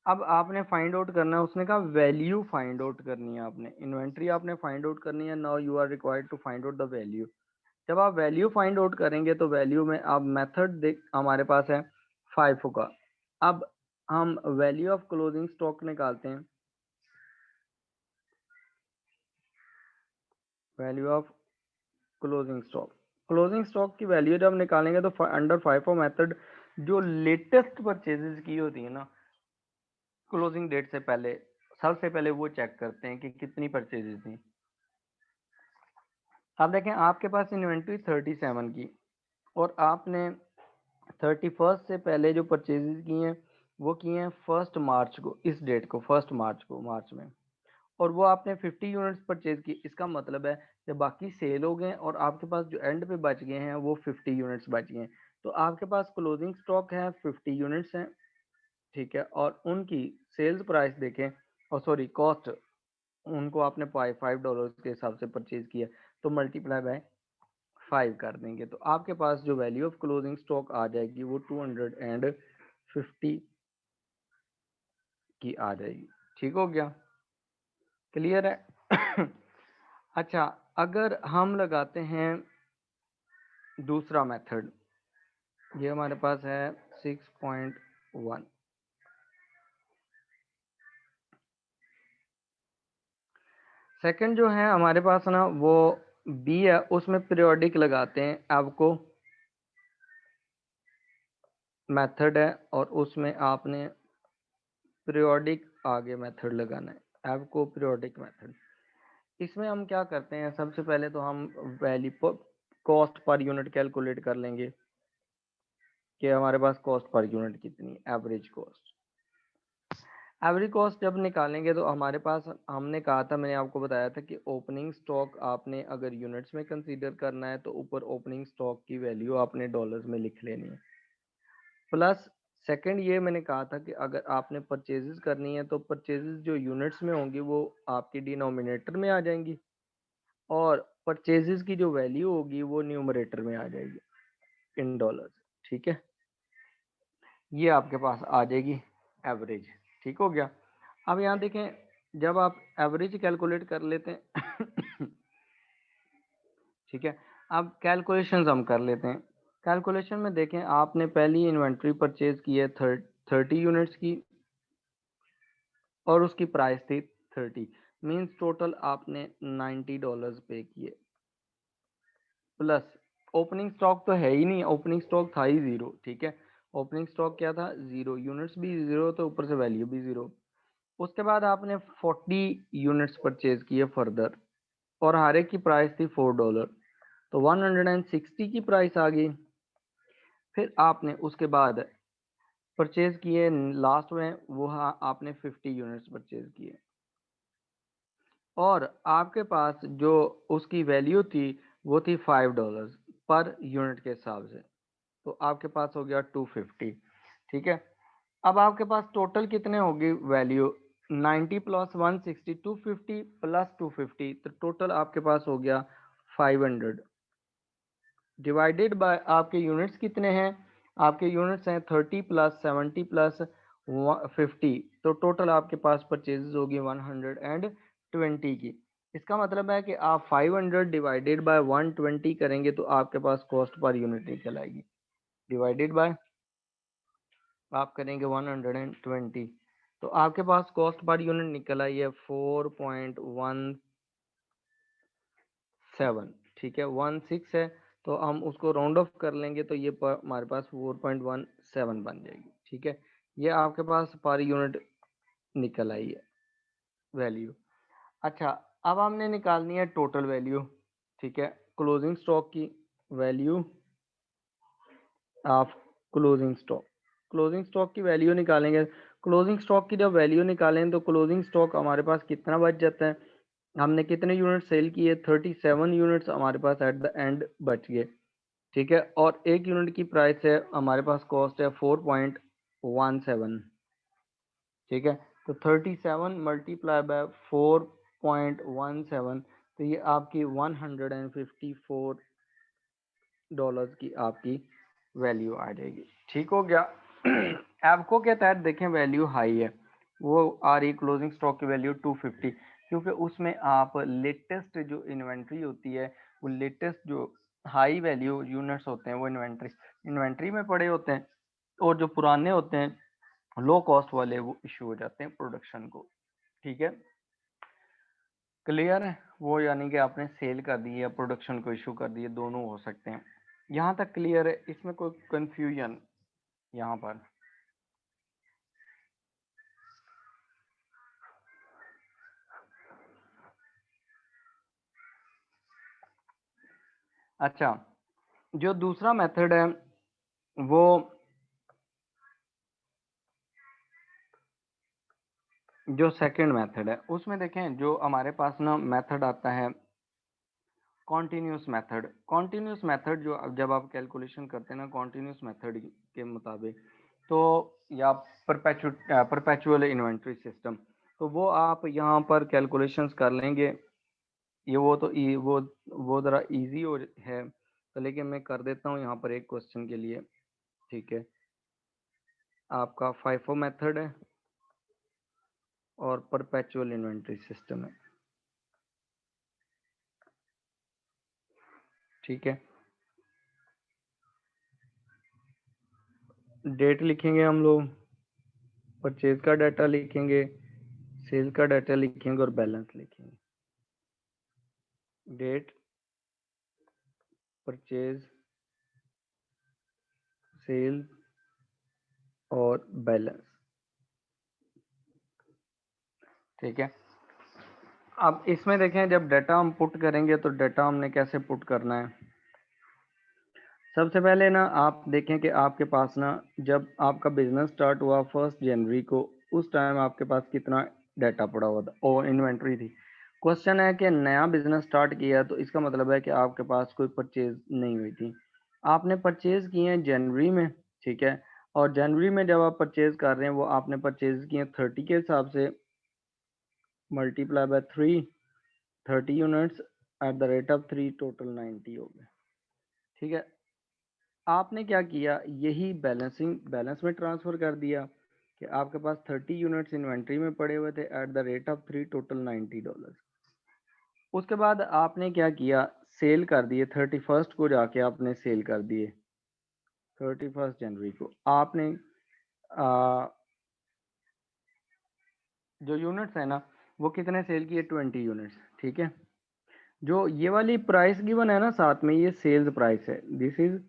अब आपने फाइंड आउट करना है, उसने कहा वैल्यू फाइंड आउट करनी है आपने, इन्वेंट्री आपने फाइंड आउट करनी है। Now you are required to find out the value. जब आप वैल्यू फाइंड आउट करेंगे तो वैल्यू में आप मेथड देख, हमारे पास है FIFO का। अब हम वैल्यू ऑफ क्लोजिंग स्टॉक निकालते हैं। Value of closing stock, closing stock की वैल्यू जब निकालेंगे तो अंडर FIFO मेथड जो लेटेस्ट परचेजेस की होती है ना क्लोजिंग डेट से पहले, सबसे पहले वो चेक करते हैं कि कितनी परचेजेस थी। अब देखें आपके पास इन्वेंट्री 37 की और आपने 31 से पहले जो परचेजेस की हैं वो की हैं 1 मार्च को, इस डेट को 1 मार्च को, मार्च में, और वो आपने 50 यूनिट्स परचेज की। इसका मतलब है जब बाकी सेल हो गए और आपके पास जो एंड पे बच गए हैं वो 50 यूनिट्स बच गए हैं, तो आपके पास क्लोजिंग स्टॉक है 50 यूनिट्स हैं, ठीक है, और उनकी सेल्स प्राइस देखें, और सॉरी कॉस्ट, उनको आपने $5 के हिसाब से परचेज किया, तो मल्टीप्लाई बाय 5 कर देंगे, तो आपके पास जो वैल्यू ऑफ क्लोजिंग स्टॉक आ जाएगी वो 250 की आ जाएगी। ठीक हो गया, क्लियर है? अच्छा, अगर हम लगाते हैं दूसरा मेथड, ये हमारे पास है 6.1। सेकंड जो है हमारे पास ना वो बी है, उसमें पीरियोडिक लगाते हैं, आपको मेथड है और उसमें आपने पीरियोडिक आगे मेथड लगाना है, आपको पीरियोडिक मेथड। इसमें हम क्या करते हैं, सबसे पहले तो हम value cost per unit calculate कर लेंगे कि हमारे पास कॉस्ट पर यूनिट कितनी है, एवरेज कॉस्ट। एवरेज कॉस्ट जब निकालेंगे तो हमारे पास, हमने कहा था, मैंने आपको बताया था कि ओपनिंग स्टॉक आपने अगर यूनिट्स में कंसीडर करना है तो ऊपर ओपनिंग स्टॉक की वैल्यू आपने डॉलर्स में लिख लेनी है, प्लस सेकंड ये मैंने कहा था कि अगर आपने परचेजेस करनी है तो परचेजेस जो यूनिट्स में होंगी वो आपकी डिनोमिनेटर में आ जाएंगी और परचेजेस की जो वैल्यू होगी वो न्यूमरेटर में आ जाएगी इन डॉलर्स। ठीक है, ये आपके पास आ जाएगी एवरेज। ठीक हो गया। अब यहाँ देखें, जब आप एवरेज कैलकुलेट कर लेते हैं ठीक है, अब कैलकुलेशंस हम कर लेते हैं। कैलकुलेशन में देखें, आपने पहली इन्वेंट्री परचेज की है 30 यूनिट्स की और उसकी प्राइस थी 30, मींस टोटल आपने $90 पे किए, प्लस ओपनिंग स्टॉक तो है ही नहीं, ओपनिंग स्टॉक था ही जीरो। ठीक है, ओपनिंग स्टॉक क्या था, जीरो, यूनिट्स भी जीरो, तो ऊपर से वैल्यू भी जीरो। उसके बाद आपने 40 यूनिट्स परचेज किए फर्दर और हर एक की प्राइस थी $4, तो 160 की प्राइस आ गई। फिर आपने उसके बाद परचेज किए लास्ट में, वो आपने 50 यूनिट्स परचेज किए और आपके पास जो उसकी वैल्यू थी वो थी $5 पर यूनिट के हिसाब से, तो आपके पास हो गया 250। ठीक है, अब आपके पास टोटल कितने होगी वैल्यू, 90 प्लस 160, 250 प्लस 250, तो टोटल आपके पास हो गया 500 डिवाइडेड बाय आपके यूनिट्स कितने हैं, आपके यूनिट्स हैं 30 प्लस 70 प्लस 50, तो टोटल आपके पास परचेजेस होगी 120 की। इसका मतलब है कि आप 500 डिवाइडेड बाय 120 करेंगे तो आपके पास कॉस्ट पर यूनिट निकल आएगी, डिवाइडेड बाय आप करेंगे 120, तो आपके पास कॉस्ट पर यूनिट निकल आई है 4.17। ठीक है, 16 है तो हम उसको राउंड ऑफ कर लेंगे तो ये हमारे पास 4.17 बन जाएगी। ठीक है, ये आपके पास पर यूनिट निकल आई है वैल्यू। अच्छा, अब हमने निकालनी है टोटल वैल्यू। ठीक है, क्लोजिंग स्टॉक की value of closing stock, closing stock की वैल्यू निकालेंगे। क्लोजिंग स्टॉक की जब वैल्यू निकालें तो क्लोजिंग स्टॉक हमारे पास कितना बच जाता है, हमने कितने यूनिट सेल किए, 37 यूनिट्स हमारे पास एट द एंड बच गए। ठीक है, और एक यूनिट की प्राइस है हमारे पास, कॉस्ट है 4.17। ठीक है, तो 37 मल्टीप्लाई बाय 4.17, तो ये आपकी $154 की आपकी वैल्यू आ जाएगी। ठीक हो गया। एवको के तहत देखें वैल्यू हाई है, वो आ रही क्लोजिंग स्टॉक की वैल्यू 250, क्योंकि उसमें आप लेटेस्ट जो इन्वेंट्री होती है, वो लेटेस्ट जो हाई वैल्यू यूनिट्स होते हैं वो इन्वेंट्री में पड़े होते हैं, और जो पुराने होते हैं लो कॉस्ट वाले वो इशू हो जाते हैं प्रोडक्शन को। ठीक है, क्लियर है? वो यानी कि आपने सेल कर दी या प्रोडक्शन को इशू कर दिए, दोनों हो सकते हैं। यहाँ तक क्लियर है? इसमें कोई कंफ्यूजन यहाँ पर? अच्छा, जो दूसरा मेथड है वो जो सेकंड मेथड है उसमें देखें जो हमारे पास ना मेथड आता है कॉन्टिन्यूस मेथड। कॉन्टिन्यूस मेथड जो जब आप कैलकुलेशन करते हैं ना कॉन्टिन्यूस मेथड के मुताबिक, तो या परपेचुअल इन्वेंट्री सिस्टम, तो वो आप यहाँ पर कैलकुलेशंस कर लेंगे। ये वो ज़रा इजी हो है, तो लेकिन मैं कर देता हूँ यहाँ पर एक क्वेश्चन के लिए। ठीक है, आपका फाइफो मेथड है और परपेचुअल इन्वेंट्री सिस्टम है। ठीक है, डेट लिखेंगे हम लोग, परचेज का डाटा लिखेंगे, सेल का डाटा लिखेंगे और बैलेंस लिखेंगे। डेट, परचेज, सेल और बैलेंस। ठीक है, अब इसमें देखें जब डाटा हम पुट करेंगे तो डाटा हमने कैसे पुट करना है। सबसे पहले ना आप देखें कि आपके पास ना जब आपका बिजनेस स्टार्ट हुआ 1 जनवरी को, उस टाइम आपके पास कितना डाटा पड़ा हुआ था और इन्वेंट्री थी। क्वेश्चन है कि नया बिजनेस स्टार्ट किया तो इसका मतलब है कि आपके पास कोई परचेज नहीं हुई थी, आपने परचेज किए हैं जनवरी में। ठीक है, और जनवरी में जब आप परचेज कर रहे हैं वो आपने परचेज किए 30 के हिसाब से, multiply by 3, 30 units at the rate of 3, total 90 हो गए। ठीक है, आपने क्या किया, यही बैलेंस में ट्रांसफर कर दिया कि आपके पास 30 यूनिट्स इन्वेंट्री में पड़े हुए थे eight the rate of 3, total $90। उसके बाद आपने क्या किया, सेल कर दिए 31st को, जाके आपने सेल कर दिए 31 जनवरी को। आपने जो यूनिट्स है ना वो कितने सेल किए, 20 यूनिट्स। ठीक है, जो ये वाली प्राइस गिवन है ना साथ में, ये सेल्स प्राइस है, दिस इज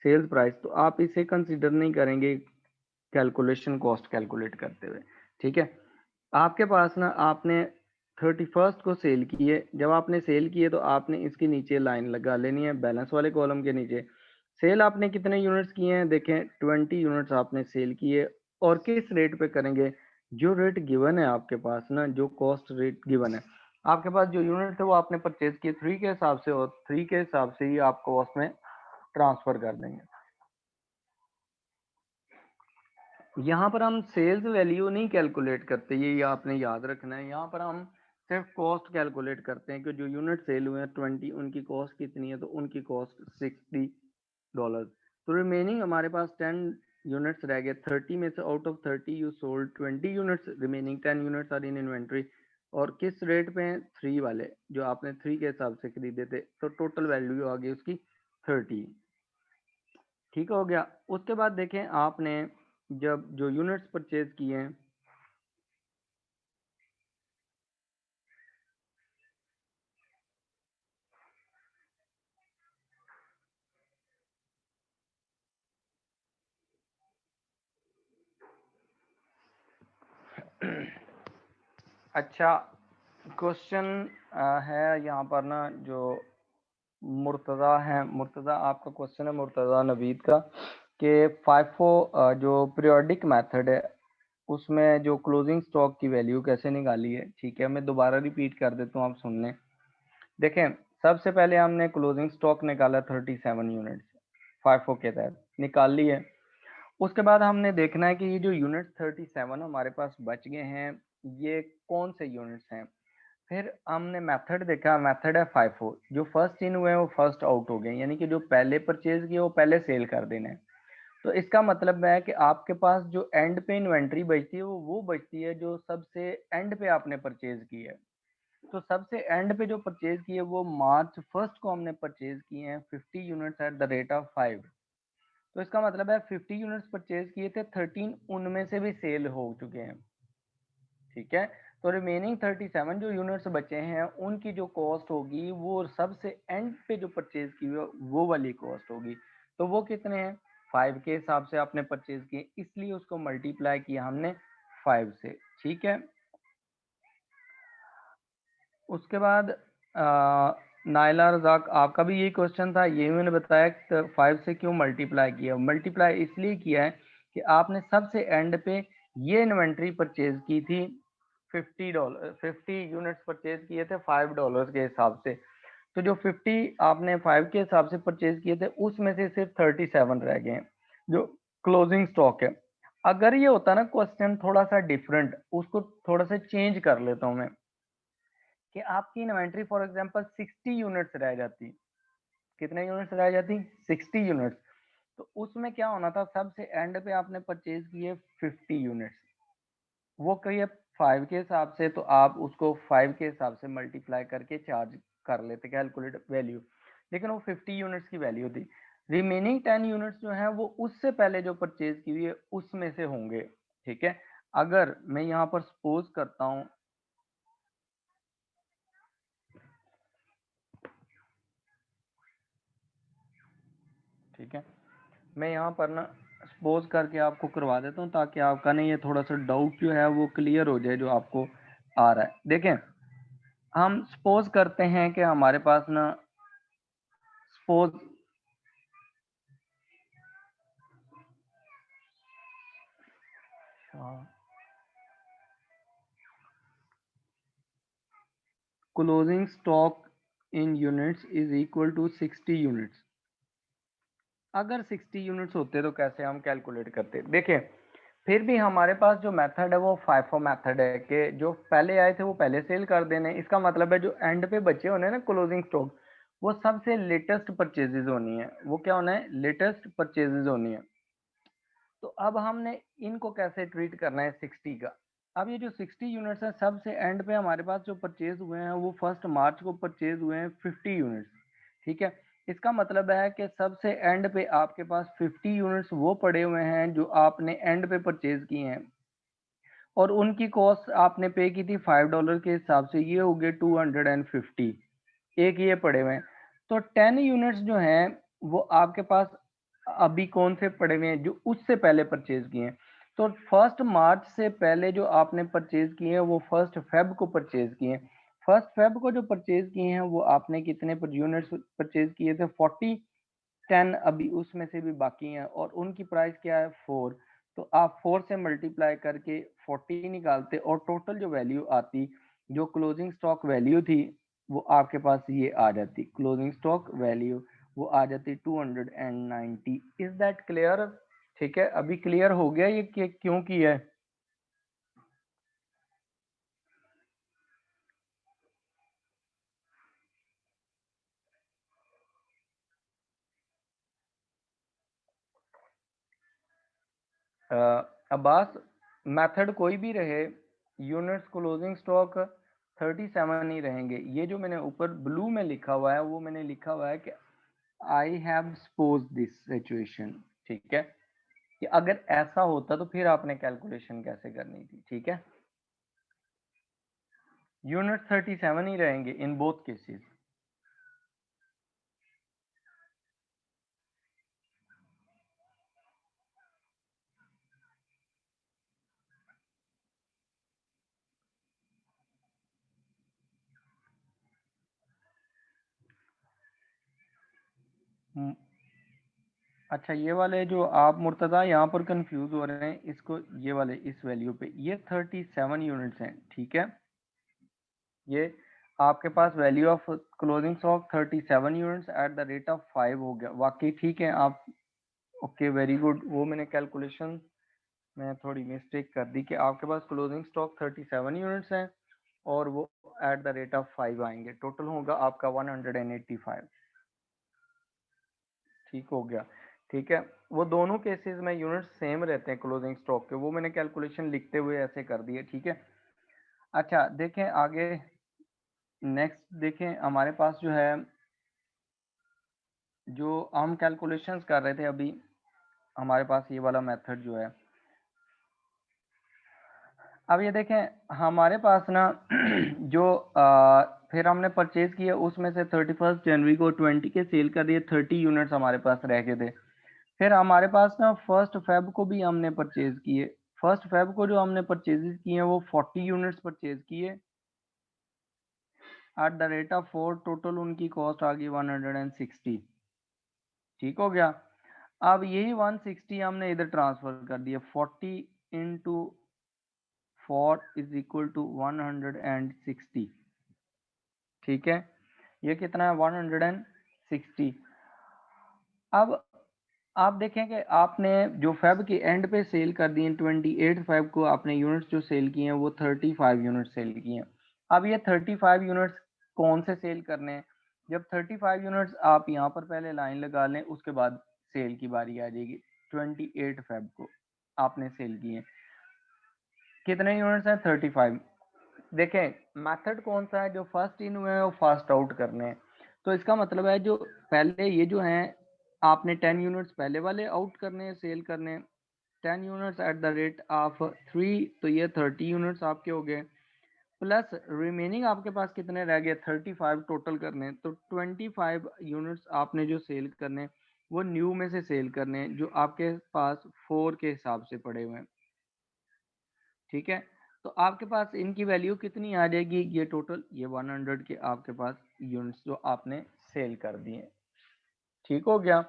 सेल्स प्राइस, तो आप इसे कंसीडर नहीं करेंगे कैलकुलेशन कॉस्ट कैलकुलेट करते हुए। ठीक है, आपके पास ना आपने 31st को सेल किए, जब आपने सेल किए तो आपने इसके नीचे लाइन लगा लेनी है बैलेंस वाले कॉलम के नीचे। सेल आपने कितने यूनिट्स किए हैं, देखें 20 यूनिट्स आपने सेल किए, और किस रेट पे करेंगे, जो रेट गिवन है आपके पास ना, जो कॉस्ट रेट गिवन है आपके पास, जो यूनिट है वो आपने परचेज किए 3 के हिसाब से, और 3 के हिसाब से ही आप कॉस्ट में ट्रांसफर कर देंगे। यहाँ पर हम सेल्स वैल्यू नहीं कैलकुलेट करते, ये आपने याद रखना है। यहाँ पर हम सिर्फ कॉस्ट कैलकुलेट करते हैं कि जो यूनिट सेल हुए हैं 20, उनकी कॉस्ट कितनी है, तो उनकी कॉस्ट $60। तो रिमेनिंग हमारे पास 10 यूनिट्स रह गए 30 में से, out of 30 you sold 20 units, remaining 10 units are in inventory. और किस रेट पे हैं, 3 वाले, जो आपने 3 के हिसाब से खरीदे थे, तो टोटल वैल्यू आ गई उसकी 30। ठीक हो गया। उसके बाद देखें आपने जब जो यूनिट्स परचेज किए हैं, अच्छा क्वेश्चन है यहाँ पर ना, जो मुर्तज़ा है, मुर्तज़ा आपका क्वेश्चन है मुर्तज़ा नवीद का, कि फाइफो जो पीरियोडिक मेथड है उसमें जो क्लोजिंग स्टॉक की वैल्यू कैसे निकाली है। ठीक है, मैं दोबारा रिपीट कर देता हूँ, आप सुन लें। देखें, सबसे पहले हमने क्लोजिंग स्टॉक निकाला 37 यूनिट्स, फाइफो के तहत निकाल ली है। उसके बाद हमने देखना है कि ये जो यूनिट 37 हमारे पास बच गए हैं, ये कौन से यूनिट्स हैं। फिर हमने मेथड देखा, मेथड है फाइफो, जो फर्स्ट इन हुए हैं वो फर्स्ट आउट हो गए, यानी कि जो पहले परचेज किए वो पहले सेल कर देने हैं। तो इसका मतलब है कि आपके पास जो एंड पे इन्वेंट्री बचती है वो बचती है जो सबसे एंड पे आपने परचेज की है। तो सबसे एंड पे जो परचेज की है वो मार्च 1 को हमने परचेज किए हैं 50 units at the rate of 5। तो इसका मतलब है 50 यूनिट्स परचेज किए थे, 13 उनमें से भी सेल हो चुके हैं, ठीक है। तो रिमेनिंग 37 जो यूनिट्स बचे हैं उनकी जो कॉस्ट होगी वो सबसे एंड पे जो परचेज की हुई वो वाली कॉस्ट होगी। तो वो कितने हैं, 5 के हिसाब से आपने परचेज किए, इसलिए उसको मल्टीप्लाई किया हमने 5 से, ठीक है। उसके बाद नाइला रजाक, आपका भी यही क्वेश्चन था, ये मैंने बताया 5 से क्यों मल्टीप्लाई किया। मल्टीप्लाई इसलिए किया है कि आपने सबसे एंड पे ये इन्वेंट्री परचेज की थी $50, 50 यूनिट्स परचेज किए थे $5 के हिसाब से। तो जो 50 आपने 5 के हिसाब से परचेज किए थे उसमें से सिर्फ 37 रह गए हैं जो क्लोजिंग स्टॉक है। अगर ये होता ना क्वेश्चन थोड़ा सा डिफरेंट, उसको थोड़ा सा चेंज कर लेता हूँ मैं, कि आपकी इन्वेंट्री फॉर एग्जांपल 60 यूनिट्स रह जाती, कितने यूनिट्स रह जाती, 60 यूनिट्स। तो उसमें क्या होना था, सबसे एंड पे आपने परचेज किए 50 यूनिट्स, वो कहिए 5 के हिसाब से, तो आप उसको 5 के हिसाब से मल्टीप्लाई करके चार्ज कर लेते, कैलकुलेट वैल्यू, लेकिन वो 50 यूनिट्स की वैल्यू थी। रिमेनिंग 10 यूनिट्स जो है वो उससे पहले जो परचेज की हुई है उसमें से होंगे, ठीक है। अगर मैं यहाँ पर सपोज करता हूँ, ठीक है, मैं यहाँ पर ना सपोज करके आपको करवा देता हूँ ताकि आपका ना ये थोड़ा सा डाउट जो है वो क्लियर हो जाए जो आपको आ रहा है। देखें, हम सपोज करते हैं कि हमारे पास ना suppose closing stock in units is equal to 60 units. अगर 60 यूनिट्स होते तो कैसे हम कैलकुलेट करते, देखिए फिर भी हमारे पास जो मेथड है वो फाइफो मेथड है कि जो पहले आए थे वो पहले सेल कर देने। इसका मतलब है जो एंड पे बचे होने ना क्लोजिंग स्टॉक, वो सबसे लेटेस्ट परचेजेज होनी है, वो क्या होना है, लेटेस्ट परचेजेज होनी है। तो अब हमने इनको कैसे ट्रीट करना है 60 का। अब ये जो 60 यूनिट्स है सबसे एंड पे हमारे पास जो परचेज हुए हैं वो 1 मार्च को परचेज हुए हैं 50 यूनिट्स, ठीक है। इसका मतलब है कि सबसे एंड पे आपके पास 50 यूनिट्स वो पड़े हुए हैं जो आपने एंड पे परचेज किए हैं, और उनकी कॉस्ट आपने पे की थी $5 के हिसाब से, ये हो गए 250, एक ये पड़े हुए हैं। तो 10 यूनिट्स जो हैं वो आपके पास अभी कौन से पड़े हुए हैं, जो उससे पहले परचेज किए हैं। तो 1 मार्च से पहले जो आपने परचेज किए हैं वो 1 फेब को परचेज किए हैं। 1 फेब को जो परचेज किए हैं वो आपने कितने पर यूनिट्स परचेज किए थे, 40, 10 अभी उसमें से भी बाकी हैं, और उनकी प्राइस क्या है 4। तो आप 4 से मल्टीप्लाई करके 40 निकालते और टोटल जो वैल्यू आती, जो क्लोजिंग स्टॉक वैल्यू थी, वो आपके पास ये आ जाती, क्लोजिंग स्टॉक वैल्यू वो आ जाती 290। इज दैट क्लियर, ठीक है। अभी क्लियर हो गया ये कि क्यों किया है। अब्बास, मेथड कोई भी रहे, यूनिट्स क्लोजिंग स्टॉक 37 ही रहेंगे। ये जो मैंने ऊपर ब्लू में लिखा हुआ है वो मैंने लिखा हुआ है कि I have suppose this situation, ठीक है, कि अगर ऐसा होता तो फिर आपने कैलकुलेशन कैसे करनी थी, ठीक है। यूनिट 37 ही रहेंगे इन बोथ केसेस। अच्छा, ये वाले जो आप मुर्तज़ा यहाँ पर कंफ्यूज हो रहे हैं, इसको ये वाले इस वैल्यू पे, ये 37 यूनिट्स हैं, ठीक है। ये आपके पास value of closing stock 37 units at the rate of 5 हो गया, वाकई ठीक है आप, ओके वेरी गुड। वो मैंने कैलकुलेशन में थोड़ी मिस्टेक कर दी कि आपके पास क्लोजिंग स्टॉक 37 यूनिट्स हैं और वो एट द रेट ऑफ 5 आएंगे, टोटल होगा आपका 185, ठीक हो गया, ठीक है। वो दोनों केसेस में यूनिट सेम रहते हैं क्लोजिंग स्टॉक के, वो मैंने कैलकुलेशन लिखते हुए ऐसे कर दिए, ठीक है। अच्छा देखें आगे, नेक्स्ट देखें हमारे पास जो है, जो हम कैलकुलेशंस कर रहे थे अभी, हमारे पास ये वाला मेथड जो है। अब ये देखें हमारे पास ना जो फिर हमने परचेज किया उसमें से 31 जनवरी को 20 के सेल कर दिए, 30 यूनिट्स हमारे पास रह गए थे। फिर हमारे पास ना 1 फेब को भी हमने परचेज किए। 1 फेब को जो हमने परचेजेस किए हैं वो 40 यूनिट्स परचेज किए eight the rate of 4। Total उनकी कॉस्ट आ गई 160। ठीक हो गया। अब यही 160 हमने इधर ट्रांसफर कर दिया। 40 इंटू 4 इज इक्वल टू 160। ठीक है, ये कितना है 160। अब आप देखें कि आपने जो फेब के एंड पे सेल कर दिए 28 फेब को आपने यूनिट्स जो सेल किए हैं वो 35 यूनिट सेल किए हैं। अब ये 35 यूनिट्स कौन से सेल करने हैं? जब 35 यूनिट्स आप यहाँ पर पहले लाइन लगा लें उसके बाद सेल की बारी आ जाएगी। 28 फेब को आपने सेल किए हैं, कितने यूनिट्स हैं 35। देखें मेथड कौन सा है, जो फर्स्ट इन हुए हैं वो फर्स्ट आउट करने हैं। तो इसका मतलब है जो पहले ये जो हैं आपने 10 यूनिट्स पहले वाले आउट करने हैं, सेल करने हैं। 10 units at the rate of 3, तो ये 30 यूनिट्स आपके हो गए। प्लस रिमेनिंग आपके पास कितने रह गए 35 टोटल करने हैं। तो 25 यूनिट्स आपने जो सेल करने वो न्यू में से सेल करने हैं जो आपके पास 4 के हिसाब से पड़े हुए हैं। ठीक है, तो आपके पास इनकी वैल्यू कितनी आ जाएगी, ये टोटल ये 100 के आपके पास यूनिट्स जो आपने सेल कर दिए। ठीक हो गया,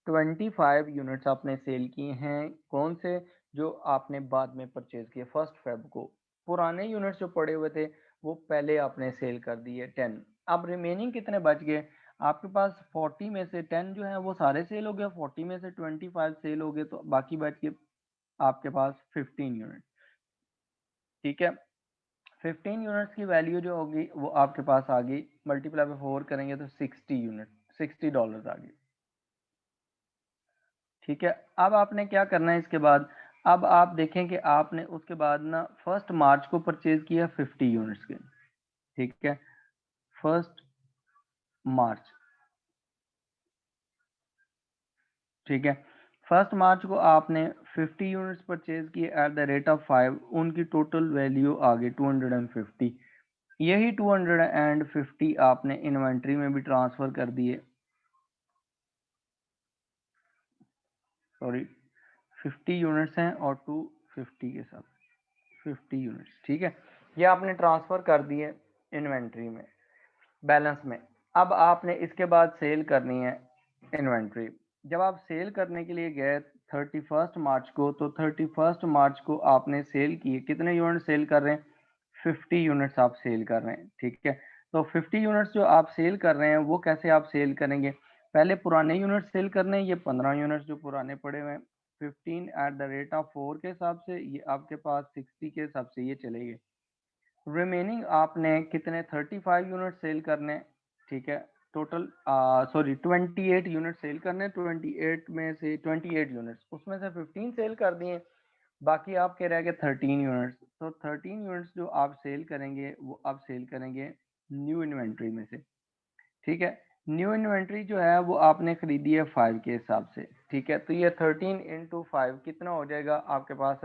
25 यूनिट्स आपने सेल किए हैं। कौन से? जो आपने बाद में परचेज किए 1 फेब को। पुराने यूनिट्स जो पड़े हुए थे वो पहले आपने सेल कर दिए 10। अब रिमेनिंग कितने बच गए आपके पास? 40 में से 10 जो है वो सारे सेल हो गए, 40 में से 25 सेल हो गए, तो बाकी बच गए आपके पास 15 यूनिट। ठीक है, 15 यूनिट्स की वैल्यू जो होगी वो आपके पास आ गई, मल्टीप्लाई बाय 4 करेंगे तो 60 यूनिट, $60 आ गई। ठीक है, अब आपने क्या करना है इसके बाद? अब आप देखें कि आपने उसके बाद ना 1 मार्च को परचेज किया 50 यूनिट्स के। ठीक है, 1 मार्च। ठीक है, 1 मार्च को आपने 50 यूनिट्स परचेज किए एट द रेट ऑफ 5। उनकी टोटल वैल्यू आ गई 250। यही 250 आपने इन्वेंट्री में भी ट्रांसफर कर दिए। सॉरी, 50 यूनिट्स हैं और 250 के साथ 50 यूनिट्स। ठीक है, ये आपने ट्रांसफर कर दिए इन्वेंट्री में, बैलेंस में। अब आपने इसके बाद सेल करनी है इन्वेंट्री। जब आप सेल करने के लिए गए 31 मार्च को, तो 31 मार्च को आपने सेल किए, कितने यूनिट सेल कर रहे हैं? 50 यूनिट्स आप सेल कर रहे हैं। ठीक है, तो 50 यूनिट्स जो आप सेल कर रहे हैं वो कैसे आप सेल करेंगे? पहले पुराने यूनिट सेल करने हैं, ये 15 यूनिट्स जो पुराने पड़े हुए हैं, 15 एट द रेट ऑफ 4 के हिसाब से, ये आपके पास 60 के हिसाब से ये चलेंगे। रिमेनिंग आपने कितने 35 यूनिट सेल करने। ठीक है, टोटल सॉरी 28 यूनिट सेल करने। 28 में से 28 यूनिट्स उसमें से 15 सेल कर दिए, बाकी आपके रह गए 13 यूनिट्स। तो 13 यूनिट्स जो आप सेल करेंगे वो आप सेल करेंगे न्यू इन्वेंट्री में से। ठीक है, न्यू इन्वेंट्री जो है वो आपने खरीदी है 5 के हिसाब से। ठीक है, तो ये 13 इंटू 5 कितना हो जाएगा आपके पास?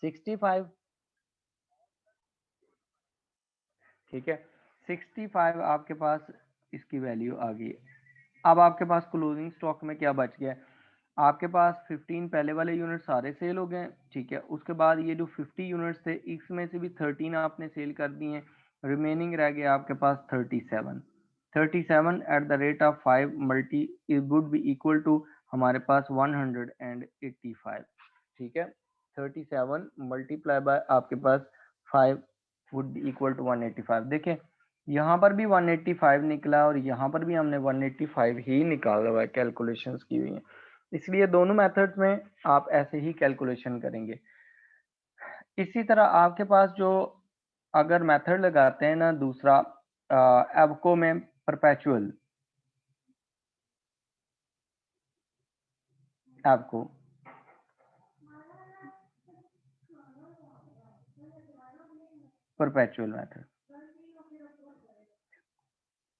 65। ठीक है, 65 आपके पास इसकी वैल्यू आ गई। अब आपके पास क्लोजिंग स्टॉक में क्या बच गया? आपके पास 15 पहले वाले यूनिट सारे सेल हो गए। ठीक है, उसके बाद ये जो 50 यूनिट्स थे इसमें से भी 13 आपने सेल कर दिए हैं। रिमेनिंग रह गया आपके पास 37। 37 at the rate of 5 multi it would be equal to हमारे पास 185। ठीक है, 37 मल्टीप्लाई बाय आपके पास 5 वुड बी इक्वल टू 185। देखें यहाँ पर भी 185 निकला और यहाँ पर भी हमने 185 ही निकाला हुआ है, कैलकुलेशंस की हुई है। इसलिए दोनों मेथड्स में आप ऐसे ही कैलकुलेशन करेंगे। इसी तरह आपके पास जो अगर मेथड लगाते हैं ना दूसरा एबको में परपेचुअल एबको, परपेचुअल मेथड,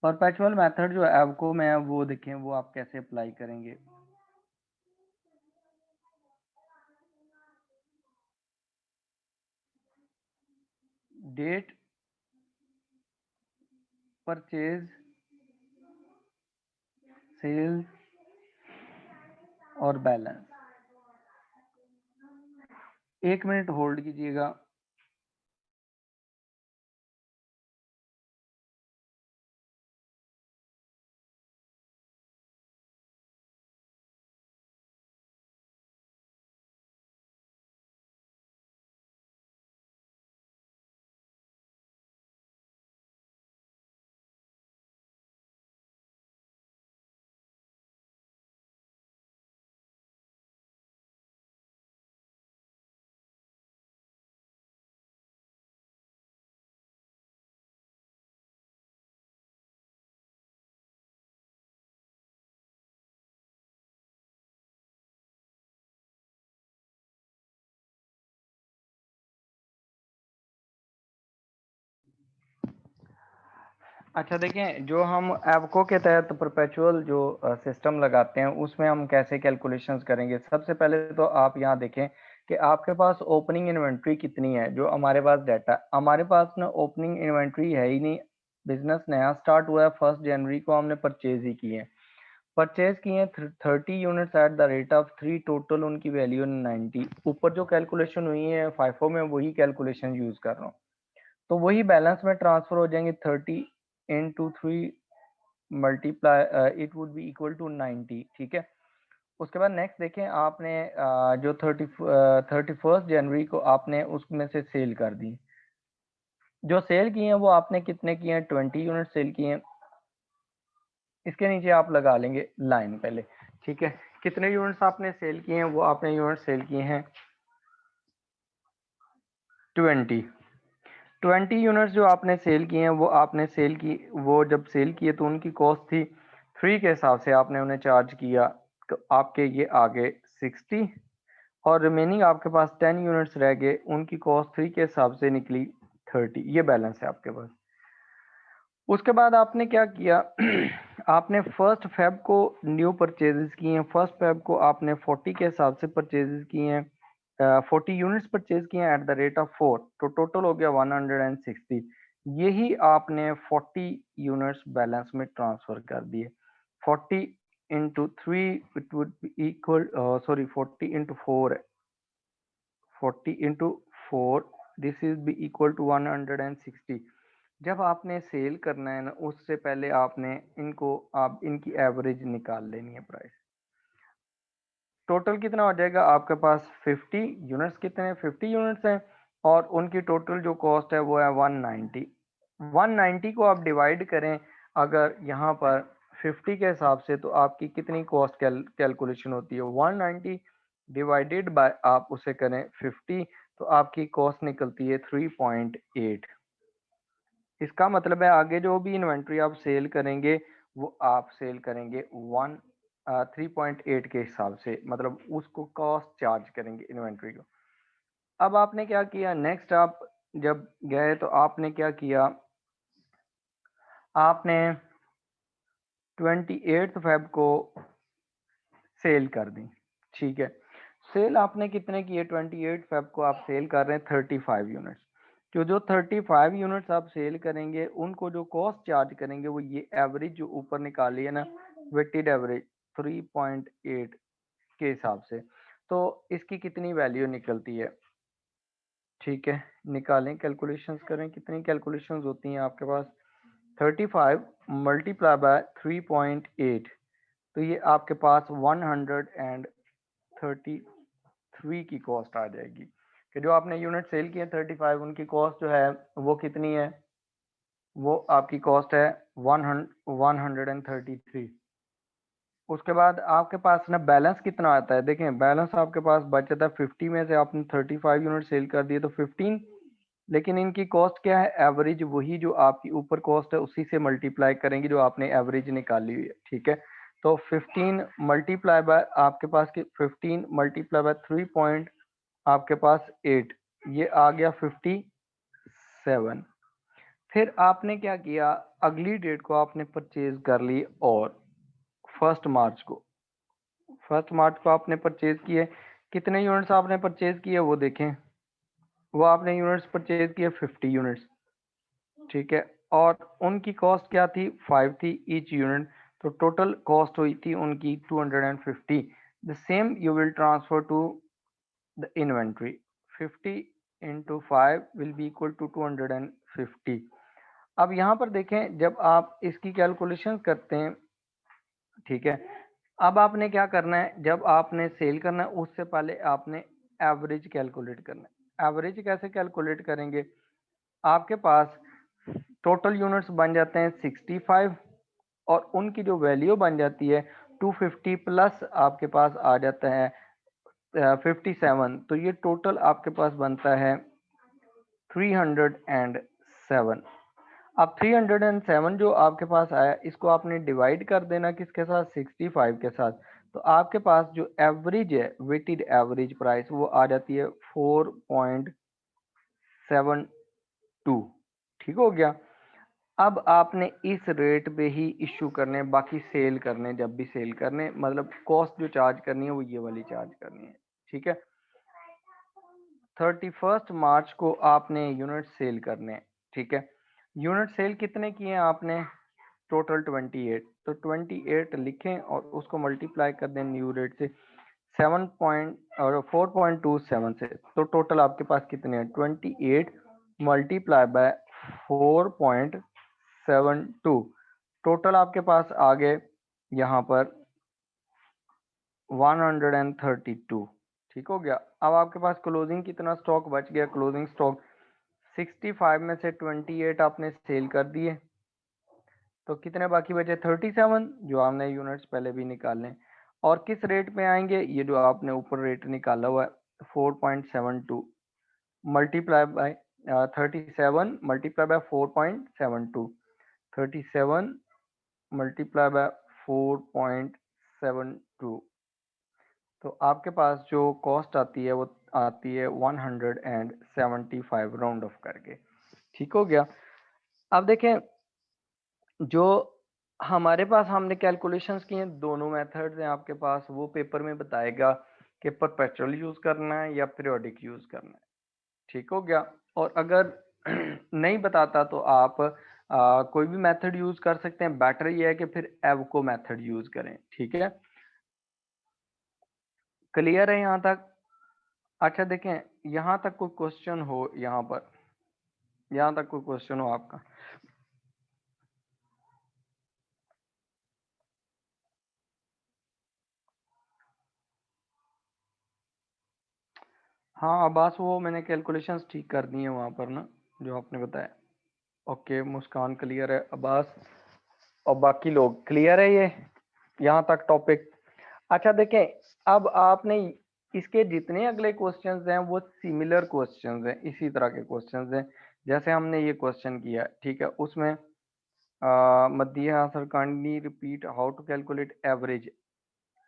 परपेचुअल मेथड जो एबको में है वो देखें वो आप कैसे अप्लाई करेंगे। डेट परचेज सेल और बैलेंस। 1 मिनट होल्ड कीजिएगा। अच्छा देखें, जो हम एवको के तहत परपेचुअल जो सिस्टम लगाते हैं उसमें हम कैसे कैलकुलेशंस करेंगे। सबसे पहले तो आप यहाँ देखें कि आपके पास ओपनिंग इन्वेंट्री कितनी है। जो हमारे पास डाटा, हमारे पास ना ओपनिंग इन्वेंट्री है ही नहीं। बिजनेस नया स्टार्ट हुआ है, 1 जनवरी को हमने परचेज ही किए, परचेज किए 30 units at the rate of 3, total उनकी वैल्यू 90। ऊपर जो कैलकुलेशन हुई है फाइफो में वही कैलकुलेशन यूज कर रहा हूँ, तो वही बैलेंस में ट्रांसफर हो जाएंगे। 30 into 3 multiply it would be equal to 90। ठीक है, उसके बाद नेक्स्ट देखें, आपने जो 31 जनवरी को आपने उसमें से सेल कर दी। जो सेल किए हैं वो आपने कितने किए हैं, 20 यूनिट सेल किए हैं। इसके नीचे आप लगा लेंगे लाइन पहले। ठीक है, कितने यूनिट्स आपने सेल किए हैं, वो आपने यूनिट सेल किए हैं 20 यूनिट्स जो आपने सेल किए हैं वो आपने सेल की, वो जब सेल किए तो उनकी कॉस्ट थी 3 के हिसाब से आपने उन्हें चार्ज किया, तो आपके ये आ गए 60, और रिमेनिंग आपके पास 10 यूनिट्स रह गए, उनकी कॉस्ट 3 के हिसाब से निकली 30। ये बैलेंस है आपके पास। उसके बाद आपने क्या किया आपने 1 फेब को न्यू परचेजेस किए हैं। 1 फेब को आपने 40 के हिसाब से परचेजेस किए हैं, 40 यूनिट्स परचेज किए हैं एट द रेट ऑफ 4, तो टोटल हो गया 160। यही आपने 40 यूनिट्स बैलेंस में ट्रांसफर कर दिए। 40 into 3 it would be equal, sorry 40 into 4, 40 into 4 this is be equal to 160। जब आपने सेल करना है ना, उससे पहले आपने इनको, आप इनकी एवरेज निकाल लेनी है प्राइस। टोटल कितना हो जाएगा आपके पास, 50 यूनिट्स, कितने 50 यूनिट्स हैं, और उनकी टोटल जो कॉस्ट है वो है 190। 190 को आप डिवाइड करें अगर यहाँ पर 50 के हिसाब से, तो आपकी कितनी कॉस्ट कैलकुलेशन होती है, 190 डिवाइडेड बाय आप उसे करें 50, तो आपकी कॉस्ट निकलती है 3.8। इसका मतलब है आगे जो भी इन्वेंट्री आप सेल करेंगे वो आप सेल करेंगे 3.8 के हिसाब से, मतलब उसको कॉस्ट चार्ज करेंगे इन्वेंट्री को। अब आपने क्या किया, नेक्स्ट आप जब गए तो आपने क्या किया, आपने 28 फेब को सेल कर दी। ठीक है, सेल आपने कितने किए, 28 फेब को आप सेल कर रहे हैं 35 यूनिट्स। जो 35 यूनिट्स आप सेल करेंगे उनको जो कॉस्ट चार्ज करेंगे वो ये एवरेज जो ऊपर निकाली है ना, वेटेड एवरेज 3.8 के हिसाब से, तो इसकी कितनी वैल्यू निकलती है। ठीक है, निकालें, कैलकुलेशंस करें, कितनी कैलकुलेशंस होती हैं आपके पास, 35 मल्टीप्लाई बाय 3.8, तो ये आपके पास 133 की कॉस्ट आ जाएगी। कि जो आपने यूनिट सेल किए 35, उनकी कॉस्ट जो है वो कितनी है, वो आपकी कॉस्ट है 133। उसके बाद आपके पास ना बैलेंस कितना आता है, देखें बैलेंस आपके पास बचता है 50 में से आपने 35 यूनिट सेल कर दिए तो 15, लेकिन इनकी कॉस्ट क्या है, एवरेज, वही जो आपकी ऊपर कॉस्ट है उसी से मल्टीप्लाई करेंगे जो आपने एवरेज निकाली हुई है। ठीक है, तो 15 मल्टीप्लाई बाय आपके पास की 15 मल्टीप्लाई बाय 3 पॉइंट आपके पास 8, ये आ गया 57। फिर आपने क्या किया, अगली डेट को आपने परचेज कर ली, और 1 मार्च को, 1 मार्च को आपने परचेज किए, कितने यूनिट्स आपने परचेज किए वो देखें, वो आपने यूनिट्स परचेज किए 50 यूनिट्स, ठीक है, और उनकी कॉस्ट क्या थी, 5 थी ईच यूनिट, तो टोटल कॉस्ट हुई थी उनकी 250। The same you will transfer to the inventory, 50 into 5 will be equal to 250। अब यहाँ पर देखें, जब आप इसकी कैलकुलेशन करते हैं, ठीक है, अब आपने क्या करना है, जब आपने सेल करना है उससे पहले आपने एवरेज कैलकुलेट करना है। एवरेज कैसे कैलकुलेट करेंगे, आपके पास टोटल यूनिट्स बन जाते हैं 65 और उनकी जो वैल्यू बन जाती है 250 प्लस आपके पास आ जाता है 57, तो ये टोटल आपके पास बनता है 307। अब 307 जो आपके पास आया, इसको आपने डिवाइड कर देना किसके साथ, 65 के साथ, तो आपके पास जो एवरेज है, वेटेड एवरेज प्राइस, वो आ जाती है 4.72। ठीक हो गया। अब आपने इस रेट पे ही इश्यू करने, बाकी सेल करने, जब भी सेल करने, मतलब कॉस्ट जो चार्ज करनी है वो ये वाली चार्ज करनी है, ठीक है। 31 मार्च को आपने यूनिट सेल करने हैं, ठीक है। यूनिट सेल कितने किए हैं आपने, टोटल 28, तो 28 लिखें और उसको मल्टीप्लाई कर दें न्यू रेट से 7 पॉइंट और 4.27 से, तो टोटल आपके पास कितने हैं, 28 मल्टीप्लाई बाय 4.72, टोटल आपके पास आ गए यहाँ पर 132। ठीक हो गया। अब आपके पास क्लोजिंग कितना स्टॉक बच गया, क्लोजिंग स्टॉक 65 में से 28 आपने सेल कर दिए, तो कितने बाकी बचे, 37, जो आपने यूनिट्स पहले भी निकालने, और किस रेट पे आएंगे, ये जो आपने ऊपर रेट निकाला हुआ है 4.72 multiply by 37 multiply bye 4.72, 37 multiply bye 4.72, तो आपके पास जो कॉस्ट आती है वो आती है 175 राउंड ऑफ करके। ठीक हो गया। अब देखें, जो हमारे पास हमने कैलकुलेशंस की हैं, दोनों मेथड्स हैं आपके पास, वो पेपर में बताएगा कि परपेचुअल यूज करना है या पीरियोडिक यूज करना है। ठीक हो गया। और अगर नहीं बताता तो आप कोई भी मेथड यूज कर सकते हैं, बेटर ये है कि फिर एवको मेथड यूज करें। ठीक है, क्लियर है यहाँ तक। अच्छा देखें, यहाँ तक कोई क्वेश्चन हो, यहाँ पर यहाँ तक कोई क्वेश्चन हो आपका। हाँ अब्बास, वो मैंने कैलकुलेशंस ठीक कर दी है वहाँ पर ना, जो आपने बताया। ओके, मुस्कान क्लियर है, अब्बास और बाकी लोग क्लियर है ये यहाँ तक टॉपिक। अच्छा देखें, अब आपने इसके जितने अगले क्वेश्चंस हैं वो सिमिलर क्वेश्चंस हैं, इसी तरह के क्वेश्चंस हैं जैसे हमने ये क्वेश्चन किया, ठीक है। उसमें मध्य answer kindly repeat how to calculate average.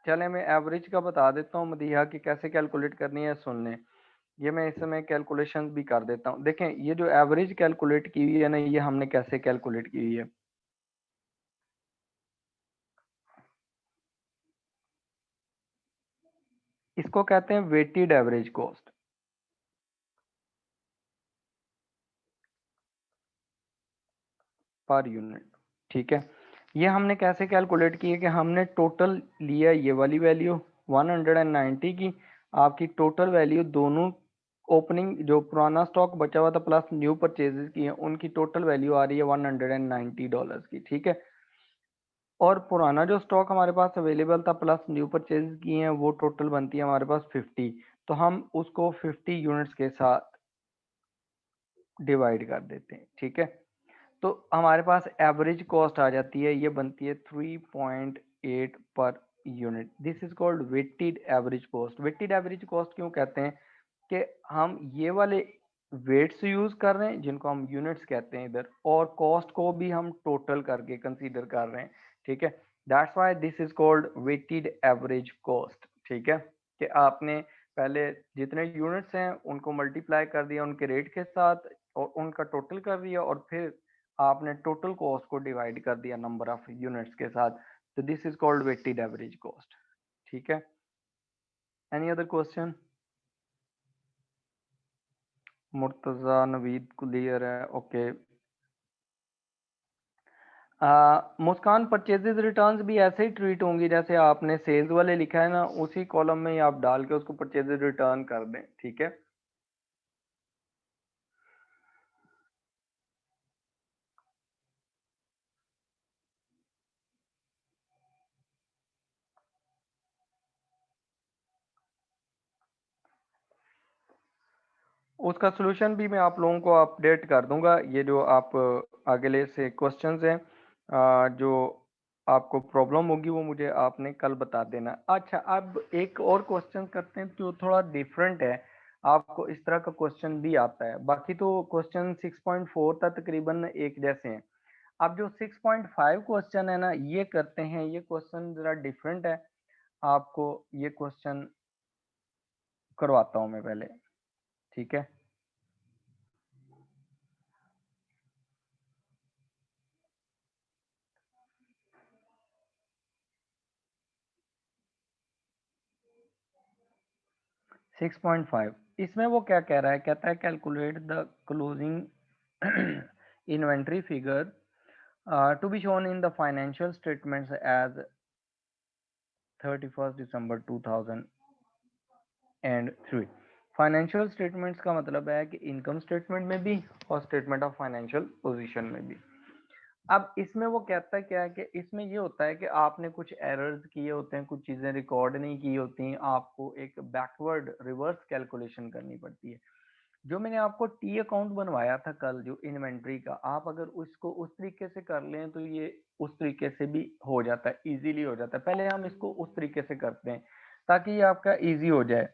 चले मैं एवरेज का बता देता हूँ मदिहा की कैसे कैलकुलेट करनी है, सुन लें। ये मैं इस समय कैलकुलेशन भी कर देता हूँ। देखें, ये जो एवरेज कैलकुलेट की हुई है ना, ये हमने कैसे कैलकुलेट की हुई है, इसको कहते हैं weighted average cost per unit. ठीक है, ये हमने कैसे कैलकुलेट की है कि हमने टोटल लिया ये वाली वैल्यू 190 की, आपकी टोटल वैल्यू दोनों ओपनिंग जो पुराना स्टॉक बचा हुआ था प्लस न्यू परचेजेस की है, उनकी टोटल वैल्यू आ रही है $190 की। ठीक है, और पुराना जो स्टॉक हमारे पास अवेलेबल था प्लस न्यू परचेज की है, वो टोटल बनती है हमारे पास 50, तो हम उसको 50 यूनिट्स के साथ डिवाइड कर देते हैं। ठीक है, तो हमारे पास एवरेज कॉस्ट आ जाती है, ये बनती है 3.8 per unit. This is called weighted average cost. Weighted average cost क्यों कहते हैं कि हम ये वाले वेट्स यूज कर रहे हैं जिनको हम यूनिट्स कहते हैं इधर, और कॉस्ट को भी हम टोटल करके कंसीडर कर रहे हैं। ठीक है, that's why this is called weighted average cost. ठीक है, कि आपने पहले जितने यूनिट्स हैं उनको मल्टीप्लाई कर दिया उनके रेट के साथ और उनका टोटल कर दिया, और फिर आपने टोटल कॉस्ट को डिवाइड कर दिया नंबर ऑफ यूनिट्स के साथ, तो this is called weighted average cost. ठीक है, any other question. Murtaza Naveed clear है, ओके। मुस्कान, परचेजेस रिटर्न्स भी ऐसे ही ट्रीट होंगी जैसे आपने सेल्स वाले लिखा है ना, उसी कॉलम में ही आप डाल के उसको परचेजेस रिटर्न कर दें, ठीक है। उसका सॉल्यूशन भी मैं आप लोगों को अपडेट कर दूंगा। ये जो आप अगले से क्वेश्चंस हैं, जो आपको प्रॉब्लम होगी वो मुझे आपने कल बता देना। अच्छा, अब एक और क्वेश्चन करते हैं जो थोड़ा डिफरेंट है। आपको इस तरह का क्वेश्चन भी आता है, बाकी तो क्वेश्चन 6.4 तक तकरीबन एक जैसे हैं। अब जो 6.5 क्वेश्चन है ना, ये करते हैं, ये क्वेश्चन जरा डिफरेंट है। आपको ये क्वेश्चन करवाता हूँ मैं पहले, ठीक है। 6.5, इसमें वो क्या कह रहा है, कहता है calculate the closing inventory figure to be shown in the financial statements as 31 December 2003। Financial statements का मतलब है कि इनकम स्टेटमेंट में भी और स्टेटमेंट ऑफ फाइनेंशियल पोजीशन में भी। अब इसमें वो कहता है क्या है कि इसमें ये होता है कि आपने कुछ एरर्स किए होते हैं, कुछ चीजें रिकॉर्ड नहीं की होती हैं, आपको एक बैकवर्ड रिवर्स कैलकुलेशन करनी पड़ती है। जो मैंने आपको टी अकाउंट बनवाया था कल, जो इन्वेंट्री का, आप अगर उसको उस तरीके से कर लें तो ये उस तरीके से भी हो जाता है, इजीली हो जाता है। पहले हम इसको उस तरीके से करते हैं ताकि ये आपका इजी हो जाए,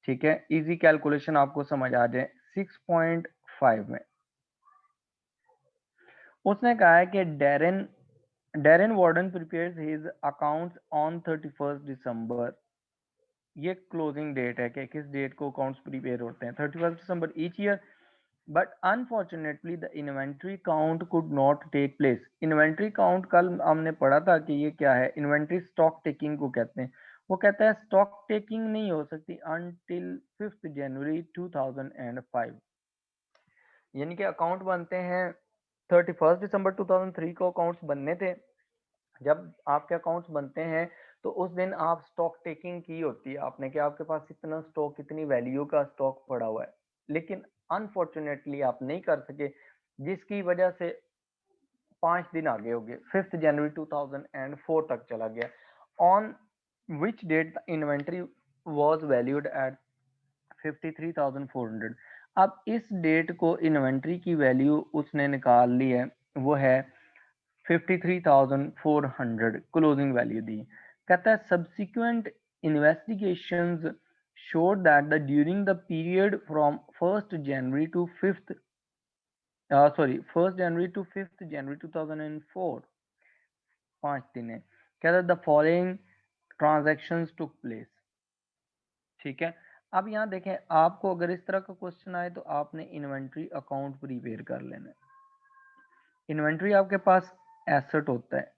ठीक है, इजी कैलकुलेशन आपको समझ आ जाए। 6.5 में उसने कहा है कि Darren warden prepares his accounts on 31 दिसंबर। ये क्लोजिंग डेट है कि किस डेट को अकाउंट्स प्रिपेयर होते हैं, 31 December each year. But unfortunately the inventory count could not take place. Inventory count कल हमने पढ़ा था कि ये क्या है, इन्वेंट्री स्टॉक टेकिंग को कहते हैं। वो कहता है स्टॉक टेकिंग नहीं हो सकती अनटिल 5 जनवरी 2005। यानी कि अकाउंट बनते हैं 31 दिसंबर 2003 को अकाउंट्स बनने थे। जब आपके अकाउंट्स बनते हैं तो उस दिन आप स्टॉक टेकिंग की होती है आपने, कि आपके पास इतना स्टॉक, इतनी वैल्यू का स्टॉक पड़ा हुआ है, लेकिन अनफॉर्चुनेटली आप नहीं कर सके, जिसकी वजह से 5 दिन आगे हो गए, 5 जनवरी 2004 तक चला गया। On which date the inventory was valued at 53,400। अब इस डेट को इन्वेंट्री की वैल्यू उसने निकाल ली है, वो है 53,400 क्लोजिंग वैल्यू दी। कहता है subsequent investigations showed that the during the period from 1st January to 5th sorry 1st January to 5th January 2004, 5 दिन है। कहता है the following transactions took place, ठीक है। अब यहाँ देखें, आपको अगर इस तरह का क्वेश्चन आए तो आपने इन्वेंट्री अकाउंट प्रिपेयर कर लेना है। इन्वेंट्री आपके पास एसेट होता है।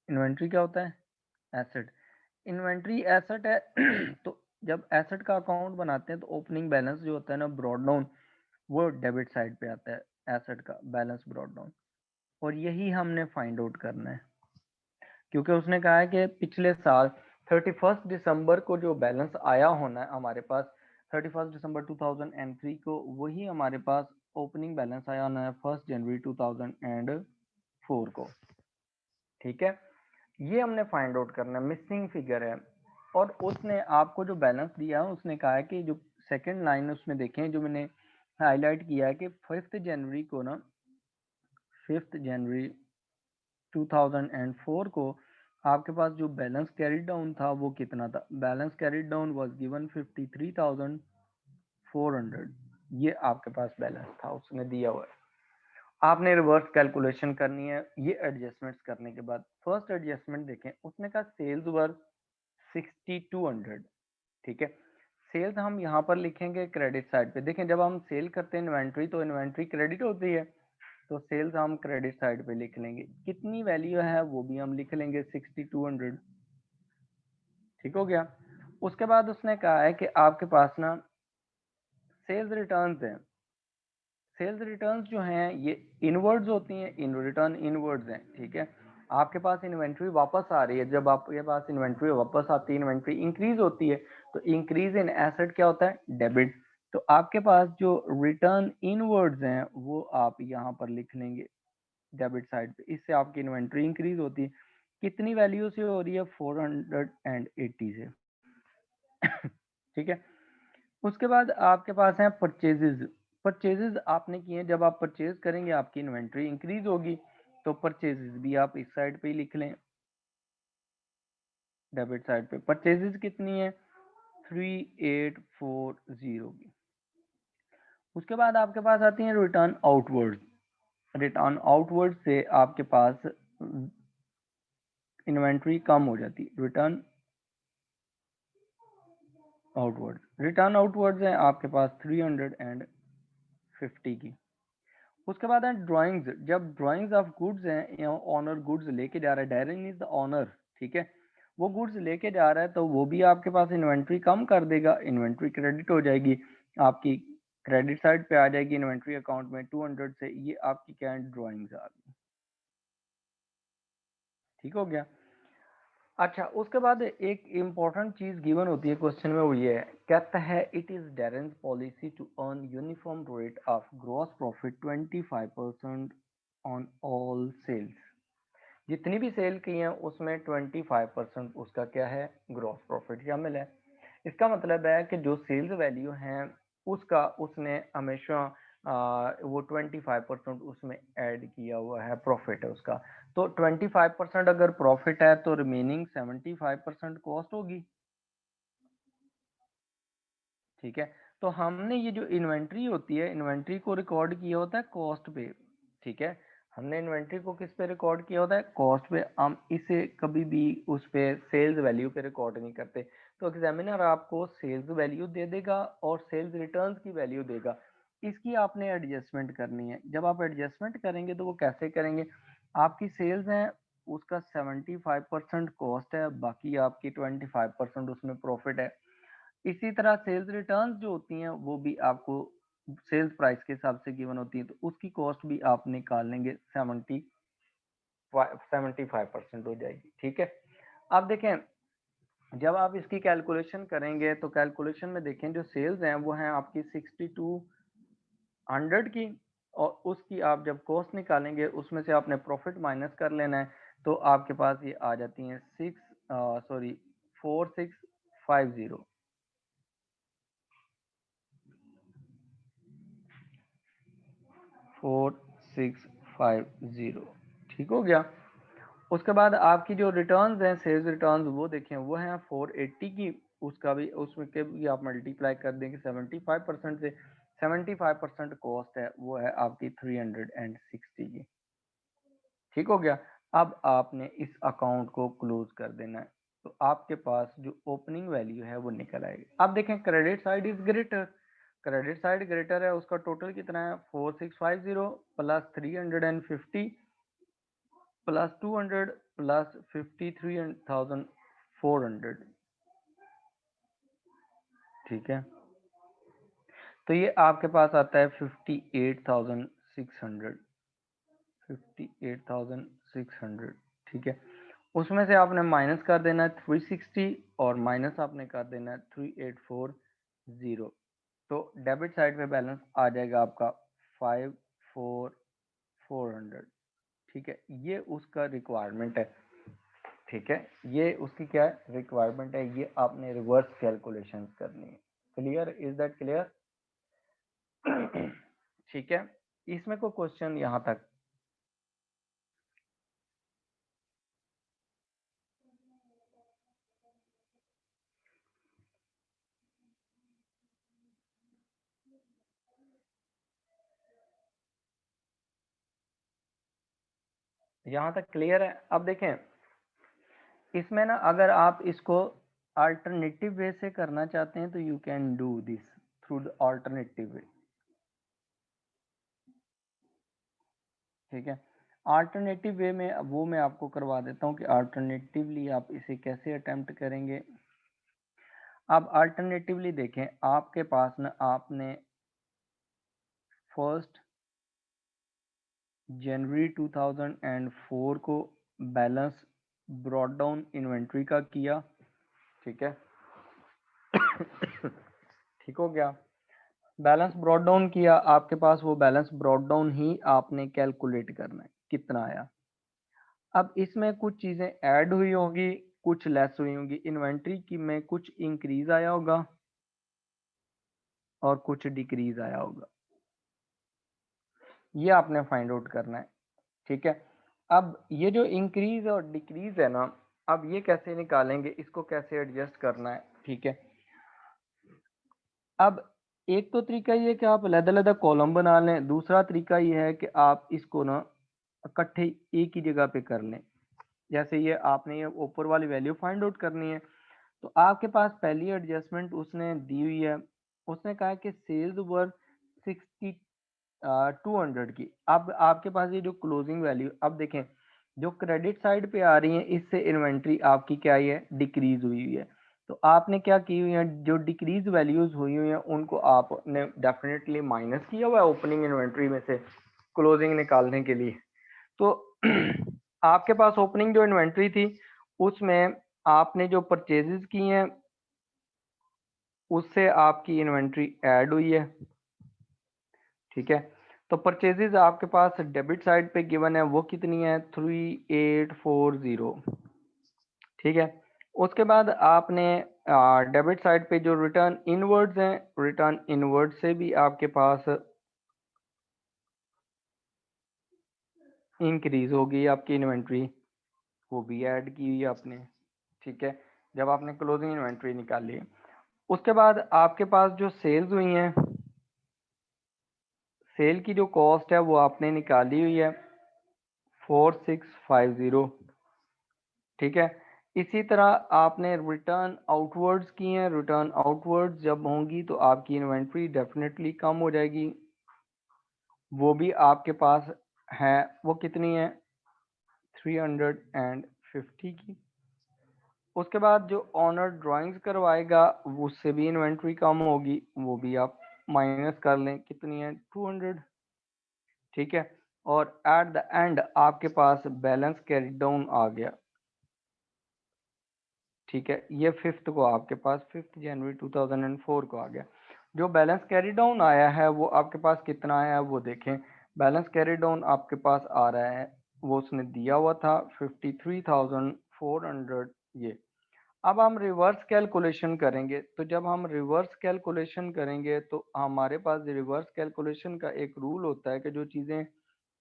इन्वेंट्री क्या होता है, एसेट। इन्वेंट्री एसेट है तो जब एसेट का अकाउंट बनाते हैं तो ओपनिंग बैलेंस जो होता है ना, ब्रॉड डाउन, वो डेबिट साइड पे आता है, एसेट का बैलेंस ब्रॉड डाउन। और यही हमने फाइंड आउट करना है, क्योंकि उसने कहा है कि पिछले साल 31 दिसंबर को जो बैलेंस आया होना है हमारे पास, 31 दिसंबर 2003 को, वही हमारे पास ओपनिंग बैलेंस आया होना है 1 जनवरी 2004 को, ठीक है। ये हमने फाइंड आउट करना है, मिसिंग फिगर है। और उसने आपको जो बैलेंस दिया है, उसने कहा है कि जो सेकंड लाइन उसमें देखें, जो मैंने हाईलाइट किया है कि 5 जनवरी को ना, 5 जनवरी 2004 को आपके पास जो बैलेंस कैरिड डाउन था वो कितना था। Balance carried down was given 53,400। ये आपके पास बैलेंस था, उसने दिया हुआ है। आपने रिवर्स कैलकुलेशन करनी है ये एडजस्टमेंट्स करने के बाद। फर्स्ट एडजस्टमेंट देखें, उसने कहा सेल्स वर 6200, ठीक है। सेल्स हम यहाँ पर लिखेंगे क्रेडिट साइड पे। देखें, जब हम सेल करते हैं इन्वेंट्री तो इन्वेंट्री क्रेडिट होती है, तो सेल्स हम क्रेडिट साइड पे लिख लेंगे। कितनी वैल्यू है वो भी हम लिख लेंगे 6200, ठीक हो गया। उसके बाद उसने कहा है कि आपके पास ना सेल्स रिटर्न्स हैं, सेल्स रिटर्न्स जो हैं ये इनवर्ड्स होती हैं, इन रिटर्न इनवर्ड्स हैं, ठीक है। आपके पास इन्वेंट्री वापस आ रही है, जब आपके पास इन्वेंट्री वापस आती है, इन्वेंट्री इंक्रीज होती है, तो इंक्रीज इन एसेट क्या होता है, डेबिट। तो आपके पास जो रिटर्न इनवर्ड्स हैं वो आप यहाँ पर लिख लेंगे डेबिट साइड पे, इससे आपकी इन्वेंट्री इंक्रीज होती है। कितनी वैल्यू से हो रही है, 480 से, ठीक है। उसके बाद आपके पास है परचेजेज। परचेजेज आपने किए, जब आप परचेज करेंगे आपकी इन्वेंट्री इंक्रीज होगी, तो परचेजेज भी आप इस साइड पे ही लिख लें, डेबिट साइड पे। परचेजेज कितनी है, 3840 की। उसके बाद आपके पास आती है रिटर्न आउटवर्ड। रिटर्न आउटवर्ड से आपके पास इन्वेंट्री कम हो जाती है, रिटर्न आउटवर्ड। रिटर्न आउटवर्ड है आपके पास 350 की। उसके बाद है ड्राइंग्स। जब ड्राइंग्स ऑफ गुड्स हैं या ऑनर गुड्स लेके जा रहा है, डायरिंग इज द ऑनर, ठीक है, वो गुड्स लेके जा रहा है, तो वो भी आपके पास इन्वेंट्री कम कर देगा, इन्वेंट्री क्रेडिट हो जाएगी, आपकी क्रेडिट साइड पे आ जाएगी इन्वेंट्री अकाउंट में 200 से। ये आपकी क्या है, ड्राइंग्स आ गई, ठीक हो गया। अच्छा, उसके बाद एक इम्पॉर्टेंट चीज गिवन होती है क्वेश्चन में, वो ये है, कहता है it is Darren's policy to earn uniform rate of gross profit 25% on all sales. जितनी भी सेल की हैं उसमें 25% उसका क्या है, ग्रॉस प्रॉफिट शामिल है। इसका मतलब है कि जो सेल्स वैल्यू है उसका उसने हमेशा वो 25% उसमें ऐड किया हुआ है, प्रॉफिट है उसका। तो 25% अगर प्रॉफिट है तो रिमेनिंग 75% कॉस्ट होगी, ठीक है। तो हमने ये जो इन्वेंट्री होती है, इन्वेंट्री को रिकॉर्ड किया होता है कॉस्ट पे, ठीक है। हमने इन्वेंट्री को किस पे रिकॉर्ड किया होता है, कॉस्ट पे। हम इसे कभी भी उस पे सेल्स वैल्यू पे रिकॉर्ड नहीं करते। तो एग्जामिनर आपको सेल्स वैल्यू दे देगा और सेल्स रिटर्न्स की वैल्यू देगा, इसकी आपने एडजस्टमेंट करनी है। जब आप एडजस्टमेंट करेंगे तो वो कैसे करेंगे, आपकी सेल्स है उसका 75% कॉस्ट है, बाकी आपकी 25% उसमें प्रॉफिट है। इसी तरह सेल्स रिटर्न्स जो होती हैं वो भी आपको सेल्स प्राइस के हिसाब से गिवन होती है, तो उसकी कॉस्ट भी आप निकाल लेंगे, 75% हो जाएगी, ठीक है। अब देखें, जब आप इसकी कैलकुलेशन करेंगे तो कैलकुलेशन में देखें जो सेल्स हैं वो हैं आपकी 6200 की, और उसकी आप जब कॉस्ट निकालेंगे उसमें से आपने प्रॉफिट माइनस कर लेना है, तो आपके पास ये आ जाती हैं 4650, 4650, ठीक हो गया। उसके बाद आपकी जो रिटर्न्स हैं, सेल्स रिटर्न्स, वो देखें वो हैं 480 की। उसका भी, उसमें के भी आप मल्टीप्लाई कर देंगे 75% से। 75% कॉस्ट है वो है आपकी 360 की, ठीक हो गया। अब आपने इस अकाउंट को क्लोज कर देना है, तो आपके पास जो ओपनिंग वैल्यू है वो निकल आएगी। अब देखें credit side is greater, credit side greater है, उसका टोटल कितना है 4650 प्लस 350 प्लस 200 प्लस 53,400, ठीक है। तो ये आपके पास आता है 58,600, 58,600, ठीक है। उसमें से आपने माइनस कर देना है 360 और माइनस आपने कर देना है 3840। तो डेबिट साइड पे बैलेंस आ जाएगा आपका 54,400, ठीक है। ये उसका रिक्वायरमेंट है, ठीक है, ये उसकी क्या है, रिक्वायरमेंट है। ये आपने रिवर्स कैलकुलेशंस करनी है। Clear, is that clear? ठीक है, इसमें कोई क्वेश्चन यहाँ तक? यहाँ तक क्लियर है? अब देखें, इसमें ना अगर आप इसको अल्टरनेटिव वे से करना चाहते हैं तो you can do this through the alternative वे, ठीक है। अल्टरनेटिव वे में वो मैं आपको करवा देता हूँ कि अल्टरनेटिवली आप इसे कैसे अटेम्प्ट करेंगे। अब अल्टरनेटिवली देखें, आपके पास ना आपने फर्स्ट जनवरी 2004 को बैलेंस ब्रॉड डाउन इन्वेंट्री का किया, ठीक है। ठीक हो गया, बैलेंस ब्रॉड डाउन किया, आपके पास वो बैलेंस ब्रॉड डाउन ही आपने कैलकुलेट करना है कितना आया। अब इसमें कुछ चीजें ऐड हुई होगी, कुछ लेस हुई होगी। इन्वेंट्री की में कुछ इंक्रीज आया होगा और कुछ डिक्रीज आया होगा, ये आपने फाइंड आउट करना है, ठीक है। अब ये जो इंक्रीज और डिक्रीज है ना, अब ये कैसे निकालेंगे, इसको कैसे एडजस्ट करना है, ठीक है। अब एक तो तरीका ये है कि आप अलग-अलग कॉलम बना लें, दूसरा तरीका ये है कि आप इसको ना इकट्ठे एक ही जगह पे कर लें। जैसे ये आपने ये ऊपर वाली वैल्यू फाइंड आउट करनी है, तो आपके पास पहली एडजस्टमेंट उसने दी हुई है, उसने कहा है कि सेल्स वर 60 200 की। अब आपके पास ये जो क्लोजिंग वैल्यू, अब देखें जो क्रेडिट साइड पे आ रही है, इससे इन्वेंट्री आपकी क्या है, डिक्रीज हुई हुई है। तो आपने क्या की हुई है, जो डिक्रीज वैल्यूज हुई हुई है उनको आपने डेफिनेटली माइनस किया हुआ है ओपनिंग इन्वेंट्री में से क्लोजिंग निकालने के लिए। तो आपके पास ओपनिंग जो इन्वेंट्री थी उसमें आपने जो परचेजेस की हैं उससे आपकी इन्वेंट्री ऐड हुई है, ठीक है। तो परचेजेस आपके पास डेबिट साइड पे गिवन है, वो कितनी है, 3840, ठीक है। उसके बाद आपने डेबिट साइड पे जो रिटर्न इनवर्ड्स हैं, रिटर्न इनवर्ड से भी आपके पास इंक्रीज हो गई आपकी इन्वेंट्री, वो भी ऐड की हुई आपने, ठीक है, जब आपने क्लोजिंग इन्वेंट्री निकाली। उसके बाद आपके पास जो सेल्स हुई हैं, सेल की जो कॉस्ट है वो आपने निकाली हुई है 4650, ठीक है। इसी तरह आपने रिटर्न आउटवर्ड्स की हैं, रिटर्न आउटवर्ड्स जब होंगी तो आपकी इन्वेंट्री डेफिनेटली कम हो जाएगी, वो भी आपके पास है, वो कितनी है, 350 की। उसके बाद जो ऑनर ड्राइंग्स करवाएगा उससे भी इन्वेंट्री कम होगी, वो भी आप माइनस कर लें, कितनी है, 200, ठीक है। और एट द एंड आपके पास बैलेंस कैरी डाउन आ गया, ठीक है। ये फिफ्थ को आपके पास 5 जनवरी 2004 को आ गया। जो बैलेंस कैरी डाउन आया है वो आपके पास कितना आया है वो देखें। बैलेंस कैरी डाउन आपके पास आ रहा है, वो उसने दिया हुआ था 53,400 ये। अब हम रिवर्स कैलकुलेशन करेंगे, तो जब हम रिवर्स कैलकुलेशन करेंगे तो हमारे पास रिवर्स कैलकुलेशन का एक रूल होता है कि जो चीज़ें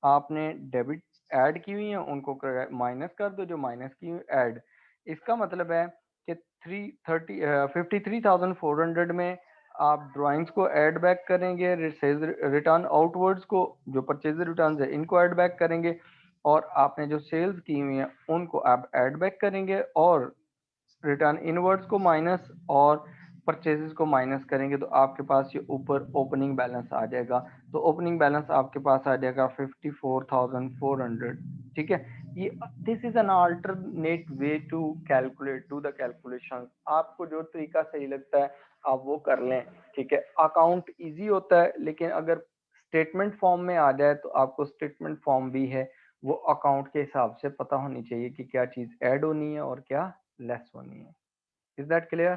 आपने डेबिट ऐड की हुई हैं उनको माइनस कर दो, जो माइनस की हुई ऐड। इसका मतलब है कि 53,400 में आप ड्राइंग्स को ऐड बैक करेंगे, रिटर्न आउटवर्ड्स को, जो परचेज रिटर्न है इनको ऐड बैक करेंगे, और आपने जो सेल्स की हुई हैं उनको आप ऐड बैक करेंगे, और रिटर्न इनवर्ड्स को माइनस और परचेजेस को माइनस करेंगे, तो आपके पास ये ऊपर ओपनिंग बैलेंस आ जाएगा। तो ओपनिंग बैलेंस आपके पास आ जाएगा 54,400, ठीक है। ये this is an alternate way to calculate, do the calculation. आपको जो तरीका सही लगता है आप वो कर लें, ठीक है। अकाउंट इजी होता है, लेकिन अगर स्टेटमेंट फॉर्म में आ जाए तो आपको स्टेटमेंट फॉर्म भी है वो अकाउंट के हिसाब से पता होनी चाहिए कि क्या चीज ऐड होनी है और क्या लेस होनी है। इज दैट क्लियर,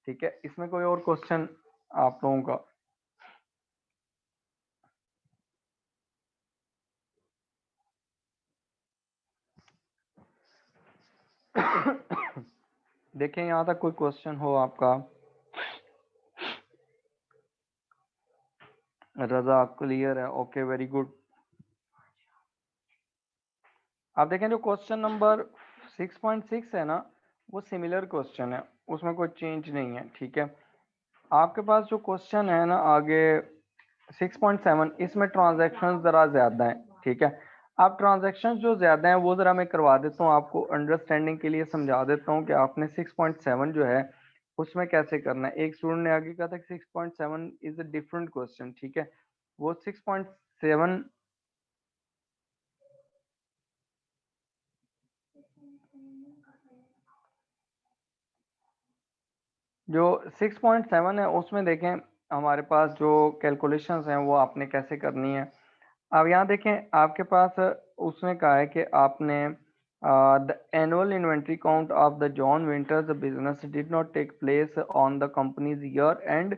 ठीक है। इसमें कोई और क्वेश्चन आप लोगों का? देखें यहाँ तक कोई क्वेश्चन हो आपका? रजा क्लियर है, ओके वेरी गुड। आप देखें जो क्वेश्चन नंबर 6.6 है ना, वो सिमिलर क्वेश्चन है, उसमें कोई चेंज नहीं है, ठीक है। आपके पास जो क्वेश्चन है ना आगे 6.7, इसमें ट्रांजैक्शन जरा ज्यादा है, ठीक है। आप ट्रांजैक्शन जो ज्यादा है वो जरा मैं करवा देता हूँ आपको, अंडरस्टैंडिंग के लिए समझा देता हूँ कि आपने 6.7 जो है उसमें कैसे करना है। एक स्टूडेंट ने आगे कहा था कि 6.7 इज अ डिफरेंट क्वेश्चन, ठीक है। वो 6.7 जो 6.7 है उसमें देखें हमारे पास जो कैलकुलेशंस हैं वो आपने कैसे करनी है। अब यहाँ देखें आपके पास उसने कहा है कि आपने the annual inventory count of the John Winters business did not take place on the company's year end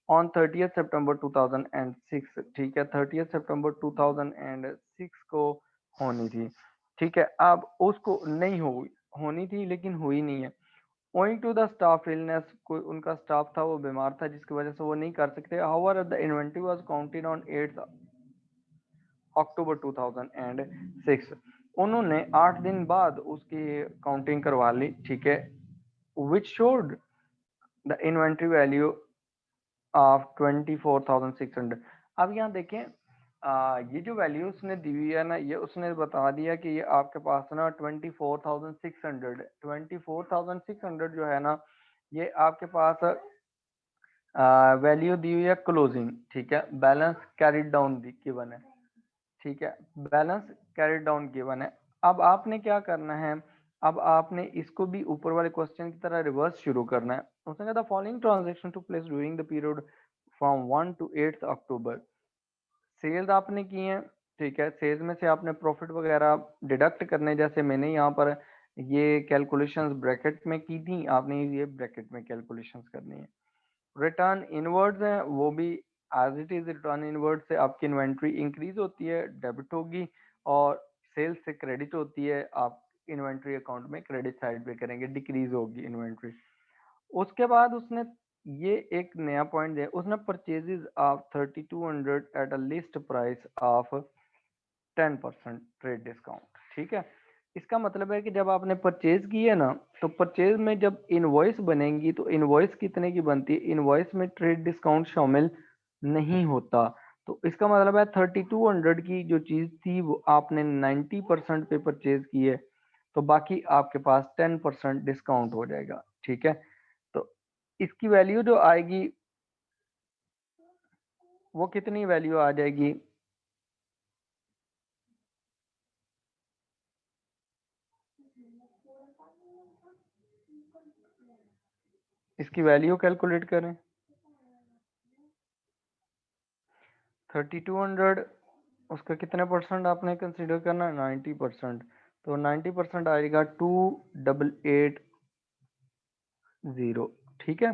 on 30th September 2006। ठीक है, 30th सितंबर 2006 को होनी थी। ठीक है, अब उसको नहीं होनी थी लेकिन हुई नहीं है। Owing to the staff illness, कोई उनका स्टाफ था वो बीमार था जिसकी वजह से वो नहीं कर सकते। However the inventory was counted on 8 अक्टूबर 2006। उन्होंने 8 दिन बाद उसकी काउंटिंग करवा ली। ठीक है, विच showed the inventory value of 24,600। अब यहाँ देखें ये जो वैल्यू उसने दी हुई है ना, ये उसने बता दिया कि ये आपके पास ना 24,600 है। 24,600 जो है ना, ये आपके पास वैल्यू दी हुई है क्लोजिंग। ठीक है, बैलेंस कैरिड डाउन गिवन है। ठीक है, बैलेंस कैरिड डाउन गिवन है। अब आपने क्या करना है, अब आपने इसको भी ऊपर वाले क्वेश्चन की तरह रिवर्स शुरू करना है। उसने कहा the following transaction to place during the period from 1 to 8 October. Sales आपने की हैं। ठीक है, सेल्स में से आपने प्रॉफिट वगैरह डिडक्ट करने, जैसे मैंने यहाँ पर ये कैलकुलेशंस ब्रैकेट में की थी, आपने ये ब्रैकेट में कैलकुलेशंस करनी है। रिटर्न इनवर्ड्स है, वो भी as it is. Return inward से आपकी इन्वेंट्री इंक्रीज होती है, डेबिट होगी, और सेल्स से क्रेडिट होती है, आप इन्वेंट्री अकाउंट में क्रेडिट साइड पे करेंगे, डिक्रीज होगी इन्वेंट्री। उसके बाद उसने ये एक नया पॉइंट दिया, उसने purchases of 3200 at a list price of 10% trade discount. ठीक है, इसका मतलब है कि जब आपने परचेज की है ना, तो परचेज में जब इनवॉइस बनेगी तो इनवॉइस कितने की बनती है, इनवॉइस में ट्रेड डिस्काउंट शामिल नहीं होता। तो इसका मतलब है 3200 की जो चीज थी वो आपने 90% पे परचेज की है, तो बाकी आपके पास 10% डिस्काउंट हो जाएगा। ठीक है, तो इसकी वैल्यू जो आएगी वो कितनी वैल्यू आ जाएगी, इसकी वैल्यू कैलकुलेट करें। 3200 उसका कितने परसेंट आपने कंसीडर करना है, 90%। तो 90% आएगा 2880। ठीक है,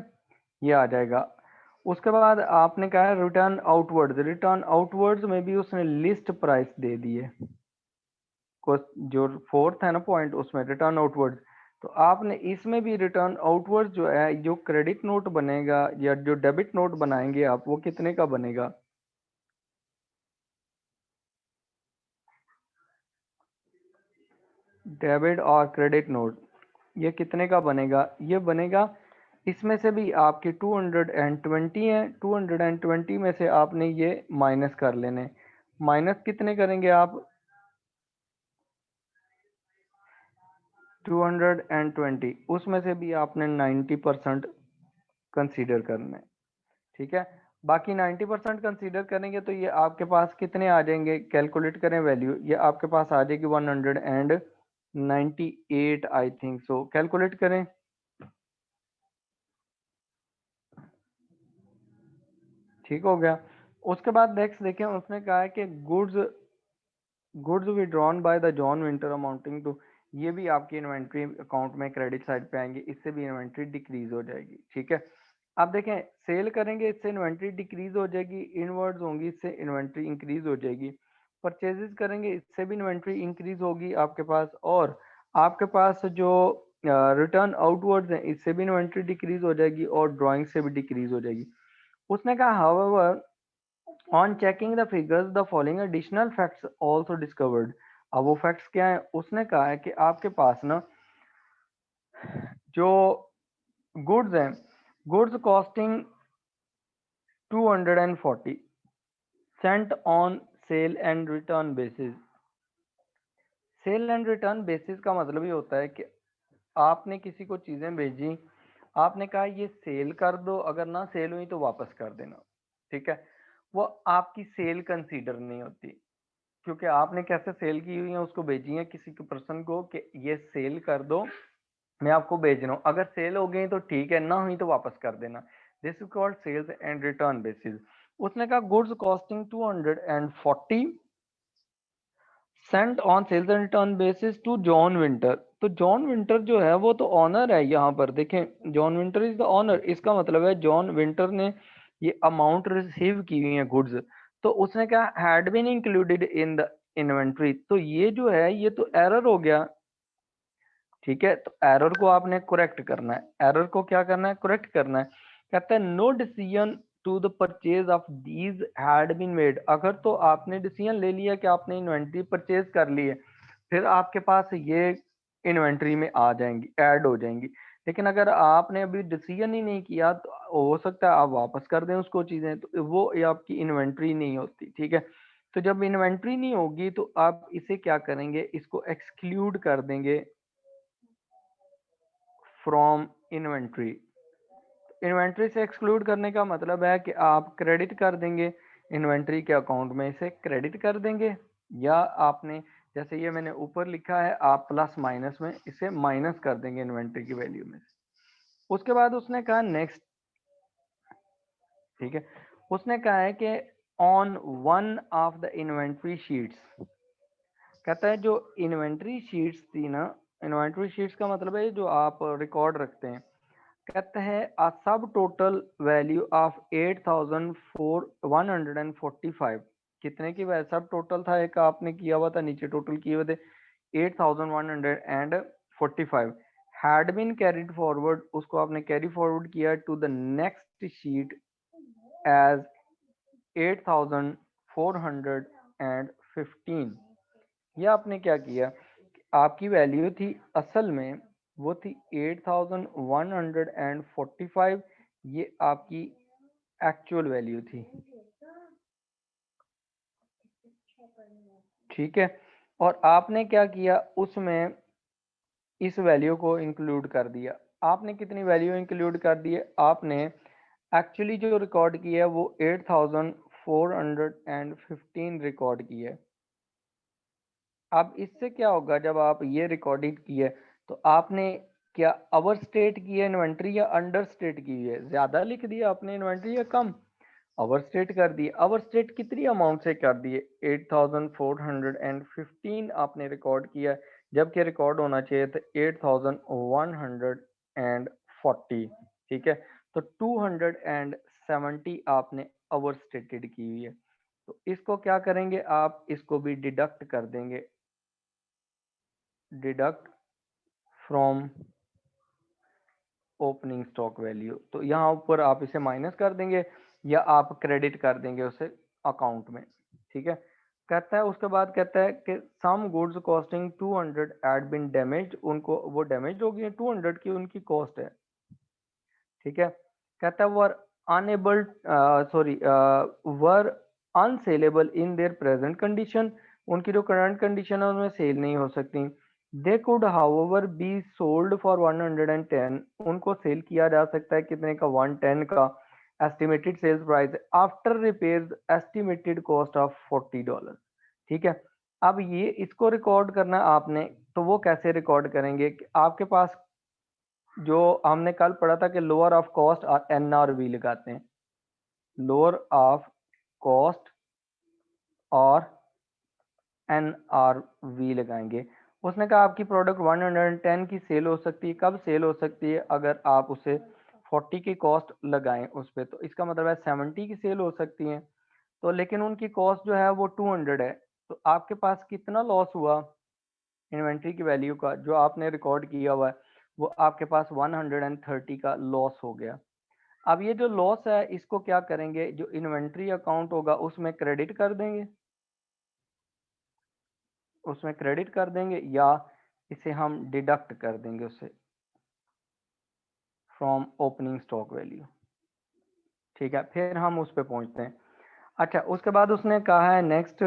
ये आ जाएगा। उसके बाद आपने कहा है रिटर्न आउटवर्ड्स। रिटर्न आउटवर्ड्स में भी उसने लिस्ट प्राइस दे दी है, जो फोर्थ है ना पॉइंट, उसमें रिटर्न आउटवर्ड्स। तो आपने इसमें भी रिटर्न आउटवर्ड्स जो है, जो क्रेडिट नोट बनेगा या जो डेबिट नोट बनाएंगे आप, वो कितने का बनेगा, डेबिट और क्रेडिट नोट, ये कितने का बनेगा, ये बनेगा इसमें से भी आपके 220 है, 220 में से आपने ये माइनस कर लेने। माइनस कितने करेंगे आप, 220, उसमें से भी आपने 90% कंसीडर करना है। ठीक है, बाकी 90% कंसीडर करेंगे तो ये आपके पास कितने आ जाएंगे, कैलकुलेट करें वैल्यू, ये आपके पास आ जाएगी 198 आई थिंक सो। कैलकुलेट करें। ठीक हो गया। उसके बाद नेक्स्ट देखें, उसने कहा है कि goods withdrawn by the John Winter amounting to, ये भी आपकी इन्वेंट्री अकाउंट में क्रेडिट साइड पे आएंगे, इससे भी इन्वेंट्री डिक्रीज हो जाएगी। ठीक है, अब देखें सेल करेंगे इससे इन्वेंट्री डिक्रीज हो जाएगी, इनवर्ड्स होंगी इससे इन्वेंट्री इंक्रीज हो जाएगी, परचेजेस करेंगे इससे भी इन्वेंट्री इंक्रीज होगी आपके पास, और आपके पास जो रिटर्न आउटवर्ड्स हैं इससे भी इन्वेंट्री डिक्रीज हो जाएगी, और ड्राइंग से भी डिक्रीज हो जाएगी। उसने कहा however on checking the figures the following additional facts also discovered. अब वो फैक्ट्स क्या है, उसने कहा है कि आपके पास ना जो गुड्स हैं, goods costing 240 cent on sale and return basis. Sale and return basis का मतलब ये होता है कि आपने किसी को चीजें भेजी, आपने कहा ये सेल कर दो, अगर ना सेल हुई तो वापस कर देना। ठीक है, वो आपकी सेल कंसीडर नहीं होती, क्योंकि आपने कैसे सेल की हुई है, उसको भेजी है किसी के पर्सन को कि ये सेल कर दो, मैं आपको भेज रहा हूँ, अगर सेल हो गई तो ठीक है, ना हुई तो वापस कर देना। This is called sales and return basis. उसने कहा goods costing 240 cent on sales and return basis to John Winter. तो जॉन विंटर जो है वो तो ऑनर है, यहाँ पर देखें John Winter is the owner, इसका मतलब है जॉन विंटर ने ये अमाउंट रिसीव की हुई है गुड्स, तो उसने कहा had been included in the inventory, तो ये जो है ये तो एरर हो गया। ठीक है, तो एरर को आपने करेक्ट करना है, एरर को क्या करना है, करेक्ट करना है। कहता है no decision to the purchase of these had been made, अगर तो आपने डिसीजन ले लिया कि आपने इन्वेंट्री परचेज कर ली है, फिर आपके पास ये इन्वेंट्री में आ जाएंगी, ऐड हो जाएंगी। लेकिन अगर आपने अभी डिसीजन ही नहीं किया तो हो सकता है आप वापस कर दें उसको चीजें, तो वो ये आपकी इन्वेंट्री नहीं होती। ठीक है, तो जब इन्वेंट्री नहीं होगी तो आप इसे क्या करेंगे, इसको एक्सक्लूड कर देंगे फ्रॉम इन्वेंट्री। इन्वेंट्री से एक्सक्लूड करने का मतलब है कि आप क्रेडिट कर देंगे इन्वेंट्री के अकाउंट में, इसे क्रेडिट कर देंगे, या आपने जैसे ये मैंने ऊपर लिखा है आप प्लस माइनस में इसे माइनस कर देंगे इन्वेंट्री की वैल्यू में से। उसके बाद उसने कहा नेक्स्ट। ठीक है, उसने कहा है कि on one of the inventory sheets, कहता है जो इन्वेंट्री शीट्स थी ना, इन्वेंट्री शीट्स का मतलब है जो आप रिकॉर्ड रखते हैं, कहते हैं अ सब टोटल वैल्यू ऑफ 8145, कितने की वैल्यू सब टोटल था, एक आपने किया हुआ था नीचे टोटल किए हुए थे 8145 हैड बीन कैरिड फॉरवर्ड, उसको आपने कैरी फॉरवर्ड किया to the next sheet as 8415। ये आपने क्या किया, आपकी वैल्यू थी असल में वो थी 8145, ये आपकी एक्चुअल वैल्यू थी। ठीक है, और आपने क्या किया उसमें इस वैल्यू को इंक्लूड कर दिया। आपने कितनी वैल्यू इंक्लूड कर दी है, आपने एक्चुअली जो रिकॉर्ड किया है वो 8415 रिकॉर्ड की है। अब इससे क्या होगा, जब आप ये रिकॉर्डेड की है तो आपने क्या ओवर स्टेट की है इन्वेंट्री या अंडर स्टेट की है, ज्यादा लिख दिया आपने इन्वेंट्री या कम, ओवर स्टेट कर दिए। ओवर स्टेट कितनी अमाउंट से कर दिए, 8415 आपने रिकॉर्ड किया, जबकि रिकॉर्ड होना चाहिए था 8140। ठीक है, तो 270 आपने ओवर स्टेटेड की हुई है, तो इसको क्या करेंगे आप, इसको भी डिडक्ट कर देंगे, deduct from opening stock value. तो यहाँ ऊपर आप इसे माइनस कर देंगे या आप क्रेडिट कर देंगे उसे अकाउंट में। ठीक है, कहता है उसके बाद कहता है कि some goods costing 200 had been damaged, उनको वो डैमेज हो गई है, 200 की उनकी कॉस्ट है। ठीक है, कहता है were unable sorry were unsaleable in their present condition, उनकी जो करंट कंडीशन है उनमें सेल नहीं हो सकती। They could however be sold for 110, उनको सेल किया जा सकता है कितने का, 110 का estimated sales price after repairs estimated cost of $40। ठीक है, अब ये इसको रिकॉर्ड करना है आपने, तो वो कैसे रिकॉर्ड करेंगे कि आपके पास जो हमने कल पढ़ा था कि लोअर ऑफ कॉस्ट और NRV लगाते हैं, लोअर ऑफ कॉस्ट और NRV लगाएंगे। उसने कहा आपकी प्रोडक्ट 110 की सेल हो सकती है, कब सेल हो सकती है, अगर आप उसे 40 की कॉस्ट लगाएं उस पर, तो इसका मतलब है 70 की सेल हो सकती है। तो लेकिन उनकी कॉस्ट जो है वो 200 है, तो आपके पास कितना लॉस हुआ इन्वेंट्री की वैल्यू का, जो आपने रिकॉर्ड किया हुआ है वो आपके पास 130 का लॉस हो गया। अब ये जो लॉस है इसको क्या करेंगे, जो इन्वेंट्री अकाउंट होगा उसमें क्रेडिट कर देंगे, उसमें क्रेडिट कर देंगे, या इसे हम डिडक्ट कर देंगे उससे फ्रॉम ओपनिंग स्टॉक वैल्यू। ठीक है, फिर हम उस पे पहुंचते हैं। अच्छा, उसके बाद उसने कहा है नेक्स्ट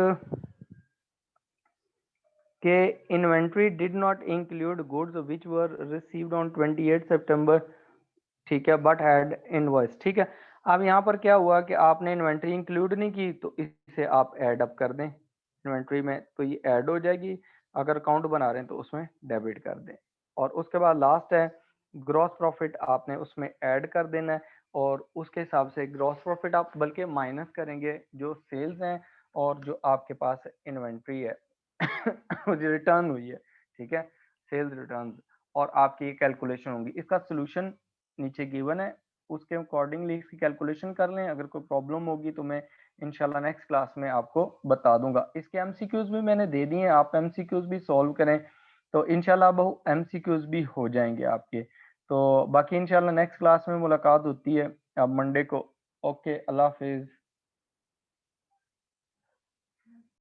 के inventory did not include goods which were received on 28 सितंबर। ठीक है, बट हैड इनवॉइस। ठीक है, अब यहाँ पर क्या हुआ कि आपने इन्वेंट्री इंक्लूड नहीं की, तो इसे आप ऐड अप कर दें इन्वेंट्री में, तो ये ऐड हो जाएगी, अगर अकाउंट बना रहे हैं तो उसमें डेबिट कर दें। और उसके बाद लास्ट है ग्रॉस प्रॉफिट, आपने उसमें ऐड कर देना है, और उसके हिसाब से ग्रॉस प्रॉफिट आप बल्कि माइनस करेंगे जो सेल्स हैं और जो आपके पास इन्वेंट्री है। मुझे रिटर्न हुई है, ठीक है, सेल्स रिटर्न, और आपकी ये कैलकुलेशन होगी। इसका सोल्यूशन नीचे गिवन है, उसके अकॉर्डिंगली इसकी कैलकुलेशन कर लें। अगर कोई प्रॉब्लम होगी तो मैं इंशाल्लाह नेक्स्ट क्लास में आपको बता दूंगा। इसके एमसीक्यूज भी मैंने दे दिए हैं, आप एमसीक्यूज भी सॉल्व करें तो इंशाल्लाह बहु एमसीक्यूज भी हो जाएंगे आपके। तो बाकी इंशाल्लाह नेक्स्ट क्लास में मुलाकात होती है अब मंडे को। ओके, अल्लाह हाफिज।